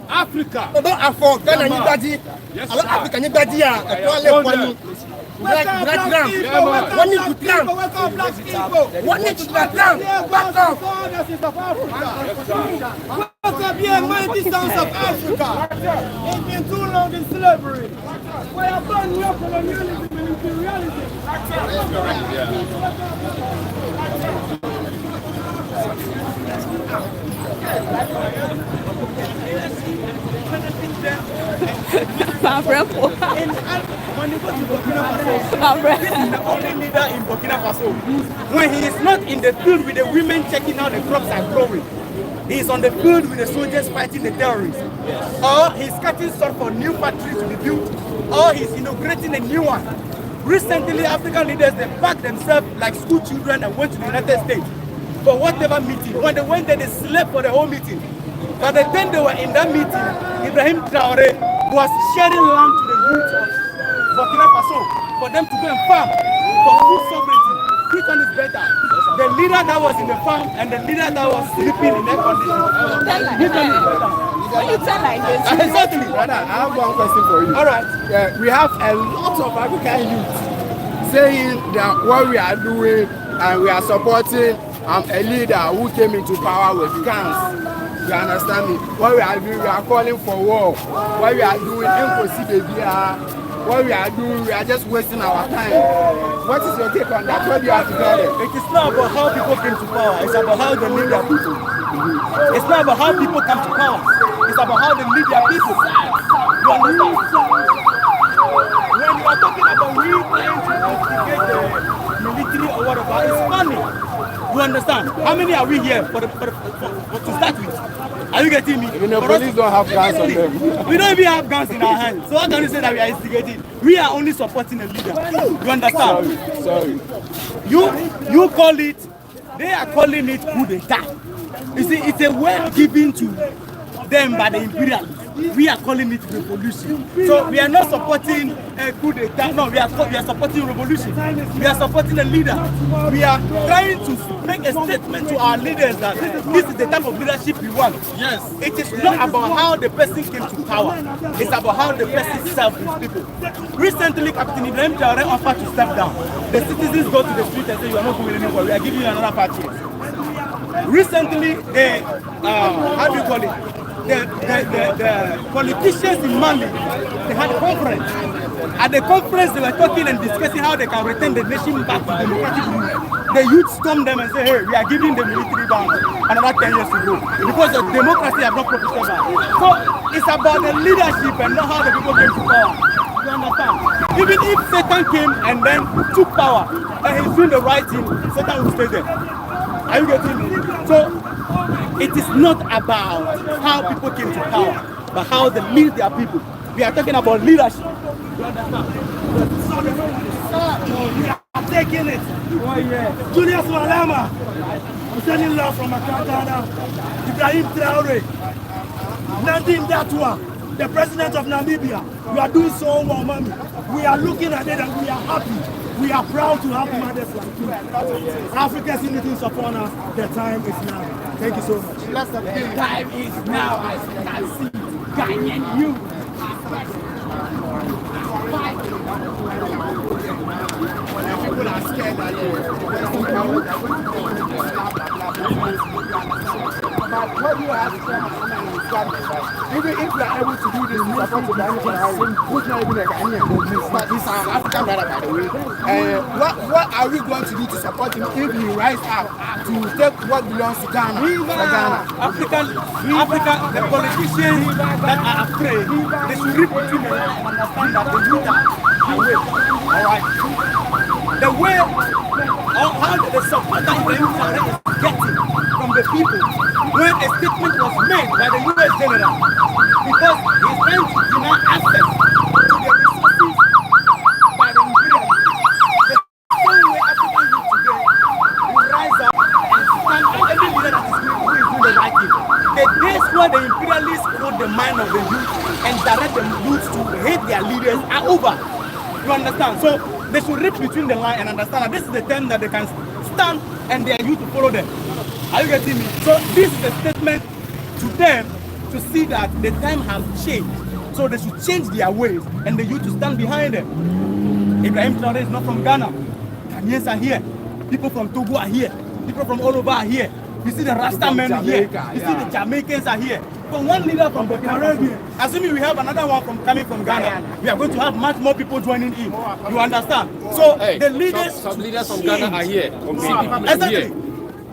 Africa. Don't afford anybody. Yes, Africa, anybody. Black Trump. What needs to Trump? What needs to Trump? Back off. Wake up here, mighty sons of Africa. It's been too long in slavery. We are burning up colonialism and imperialism. When you go to Burkina Faso, this is the only leader in Burkina Faso. When he is not in the field with the women checking out the crops are growing, he is on the field with the soldiers fighting the terrorists. Yes. Or he's cutting salt for new factories to be built, or he's inaugurating a new one. Recently, African leaders, they packed themselves like school children and went to the United States for whatever meeting. When they went there, they slept for the whole meeting. By the time they were in that meeting, Ibrahim Träoré was sharing land to the youth of Burkina Faso for them to go and farm for food sovereignty. Which one is better? The leader that was in the farm and the leader that was sleeping in their condition. Which one is better? When you tell like this. Exactly. Brother, I have one question for you. All right. We have a lot of African youth saying that what we are doing and we are supporting a leader who came into power with guns. You understand me? What we are doing, we are calling for war. What we are doing, what we are doing, we are just wasting our time. What is your take on that? What do you have to tell them? It is not about how people came to power. It's about how they lead their people. It's not about how people come to power. It's about how they lead their people. You understand? When you are talking about we trying to instigate the military or whatever, it's funny. You understand? How many are we here for to start with? Are you getting me? Even the police don't have guns on them. We don't even have guns in our hands. So how can you say that we are instigating? We are only supporting a leader. You understand? Sorry. You call it, they are calling it coup d'etat. You see, it's a word given to them by the imperialists. We are calling it revolution. So we are not supporting a coup d'etat. No, we are supporting revolution. We are supporting a leader. We are trying to make a statement to our leaders that this is the type of leadership we want. Yes. It is not about how the person came to power. It's about how the person serves his people. Recently, Captain Ibrahim Träoré offered to step down. The citizens go to the street and say, you are not going anywhere. We are giving you another party. Recently, how do you call it? The politicians in Mali, they had a conference. At the conference, they were talking and discussing how they can return the nation back to democratic rule. The youth stormed them and said, hey, we are giving the military back another 10 years to go. Because the democracy have not profited back. So it's about the leadership and not how the people came to power. You understand? Even if Satan came and then took power and he's doing the right thing, Satan will stay there. Are you getting me? So it is not about how people came to power, but how they lead their people. We are talking about leadership. You understand? We are taking it. Oh, yeah. Julius Malema, I'm sending love from Ghana. Ibrahim Träoré, Nadine Datua, the president of Namibia. We are doing so well, mommy. We are looking at it and we are happy. We are proud to have mothers like you. Africa's unity upon us. The time is now. Thank you so much. The time is now. I can see Ghanaian you. People are scared that but what you have to say, even if you are able to do this, you support the Ghanaian, who's not even a Ghanaian, but he's an African brother, by the way. What are we going to do to support him if he rise up to take what belongs to Ghana? Africa, the politicians that are afraid, they should read between the lines and understand that the youth are awake. All right. The way, how the support that Ibrahim Träoré is getting from the people when a statement was made by the US General, because he's trying to deny access to the resources by the imperialists. The same way African youth today will rise up and stand for every leader that is doing the right thing. The days where the imperialists hold the mind of the youth and direct the youth to hate their leaders are over. You understand? So they should read between the line and understand that this is the time that they can stand and their youth to follow them. Are you getting me? So this is a statement to them to see that the time has changed. So they should change their ways and the youth to stand behind them. Ibrahim Träoré is not from Ghana. Ghanaians are here. People from Togo are here. People from all over are here. You see the Rasta men here. You see the Jamaicans are here. From one leader from the Caribbean, assuming we have another one coming from Ghana, we are going to have much more people joining in. You understand? So the leaders, some leaders from Ghana are here. Exactly.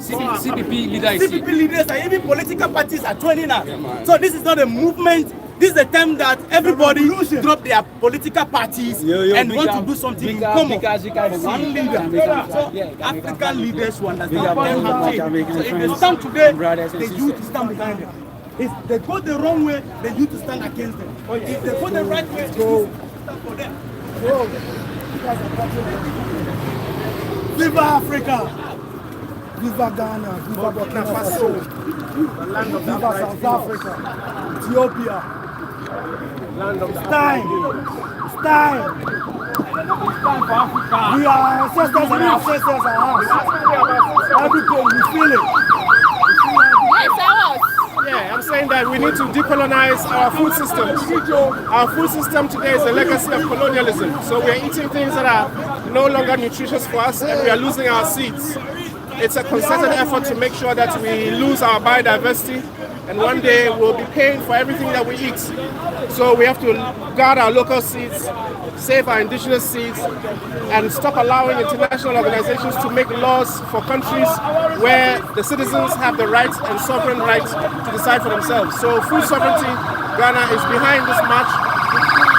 CPP leaders. CPP leaders and even political parties are joining us. So this is not a movement. This is the time that everybody drop their political parties and want to do something in common. One leader. So African leaders who understand them have changed. So if they stand today, the youth stand behind them. If they go the wrong way, the youth stand against them. If they go the right way, the youth stand for them. Viva Africa! Viva Ghana, Viva Burkina Faso, Viva South Africa, Ethiopia. It's time. It's time. It's time for Africa. We are ancestors and our ancestors are us. Everything, we feel it. Yeah, I'm saying that we need to decolonize our food system. Our food system today is a legacy of colonialism. So we are eating things that are no longer nutritious for us and we are losing our seeds. It's a concerted effort to make sure that we lose our biodiversity and one day we'll be paying for everything that we eat. So we have to guard our local seeds, save our indigenous seeds, and stop allowing international organizations to make laws for countries where the citizens have the right and sovereign right to decide for themselves. So food sovereignty, Ghana is behind this march.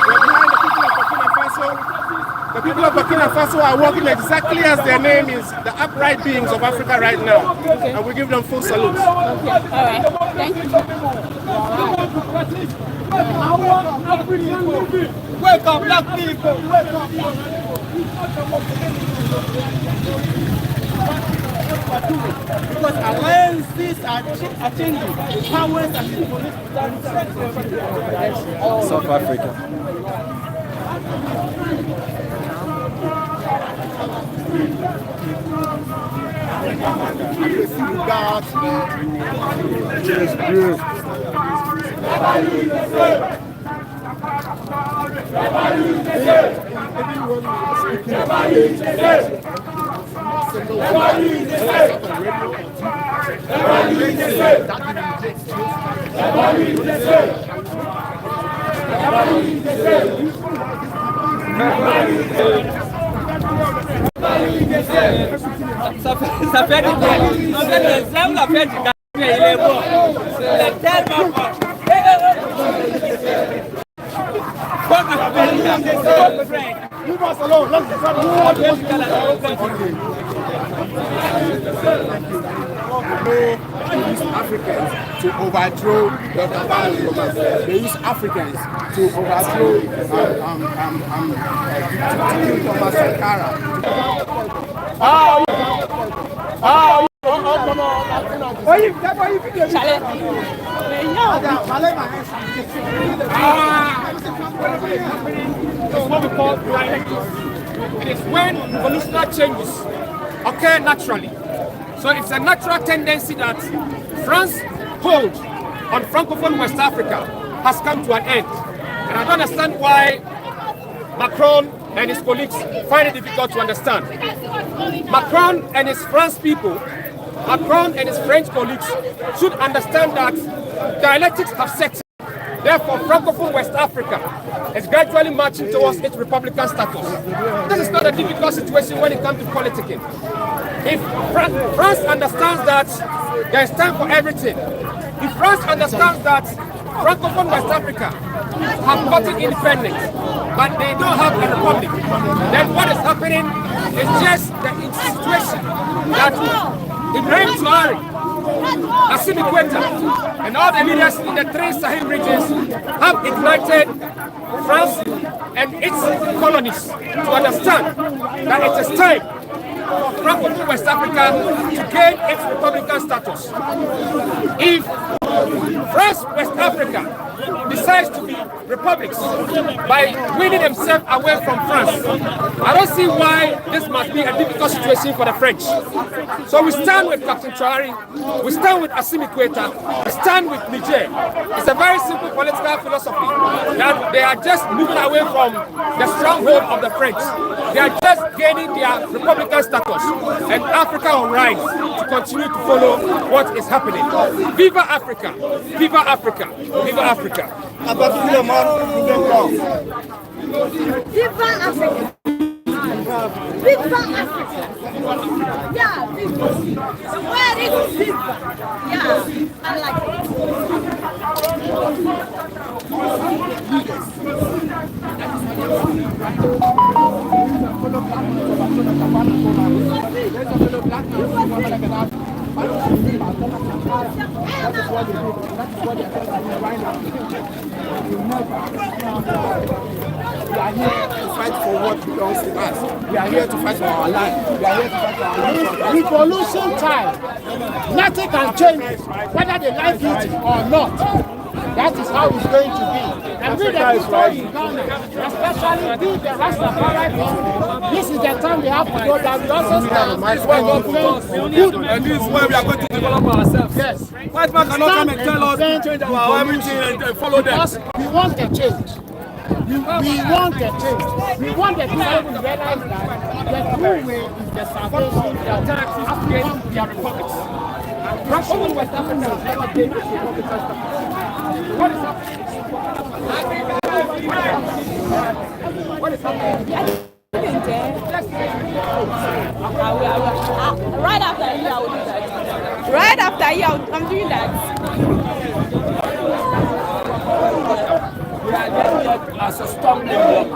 We're behind the people of Burkina Faso. The people of Burkina Faso are working exactly as their name is, the upright beings of Africa right now. And we give them full salute. Okay, all right. Thank you. Wake up, black people! Wake up! Because alliances are changing. Powers and the police. South Africa. Ça fait du bien. En fait, l'exemple a fait du bien. Il est bon. C'est tellement bon. Leave us alone. They use Africans to overthrow Dr. Barrow. They use Africans to overthrow Thomas Sankara. It's what we call dialectics. It is when volitional changes occur naturally. So it's a natural tendency that France's hold on Francophone West Africa has come to an end. And I don't understand why Macron and his colleagues find it difficult to understand. Macron and his French people, Macron and his French colleagues should understand that dialectics have set in. Therefore, Francophone West Africa is gradually marching towards its republican status. This is not a difficult situation when it comes to politicking. If France understands that there is time for everything, if France understands that Francophone West Africa have gotten independence, but they don't have a republic, then what is happening is just the situation that Ibrahim Träoré, and all the leaders in the three Sahel regions have ignited France and its colonies to understand that it is time for Francophone West Africa to gain its republican status. If France West Africa decides to be republics by winning themselves away from France, I don't see why this must be a difficult situation for the French. So we stand with Captain Träoré, we stand with Assimi Goïta, we stand with Niger. It's a very simple political philosophy that they are just moving away from the stronghold of the French. They are just gaining their republican status, and Africa will rise to continue to follow what is happening. Viva Africa! Viva Africa! Viva Africa! Viva Africa! Viva Africa! Yeah, Viva! Where is Viva? Yeah, I like We are here to fight for what belongs to us. We are here to fight for our land. We are here to fight for our nation. Revolution time. Nothing can change whether they like it or not. That is how it's going to be. And we the people in Ghana, especially we the Rastafari people, this is the time we have to go down. We also stand This is where God put us. And this is where we are going to develop ourselves. Yes. White man cannot come and tell us to change our everything and follow them. Because we want a change. We want a change. We want the people to realize that the true way is the salvation of African republics. Francophone West Africa has never been a West Africa. What is happening? What is happening? Right after you, I will do that. Right after you, I'm doing that. We are getting as a stumbling block.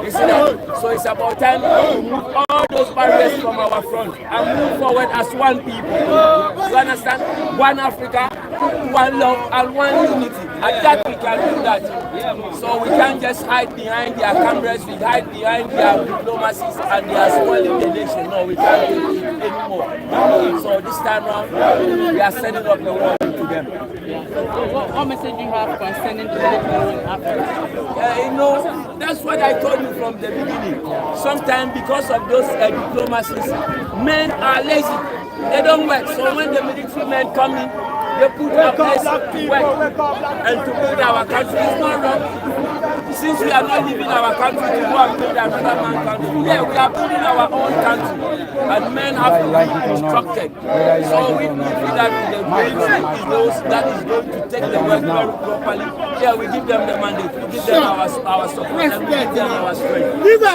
You see that? So it's about time to remove all those barriers from our front and move forward as one people. You understand? One Africa, one love, and one unity. And that we can do that. So we can't just hide behind their cameras, we hide behind their diplomacies and they are spoiling the nation. No, we can't do it anymore. So this time around, we are sending up the war to them. What message do you have concerning the people in Africa? You know, that's what I told you from the beginning. Sometimes because of those diplomacies, men are lazy. They don't work. So when the military men come in, they put a place to work and to build our country. It's not wrong. Since we are not leaving our country to go and build another man's country, yeah, we are building our own country. And men have to be instructed. So we feel that the military is those that is going to take the work very properly. Yeah, we give them the mandate, we give them our support, and we give them our strength. Viva!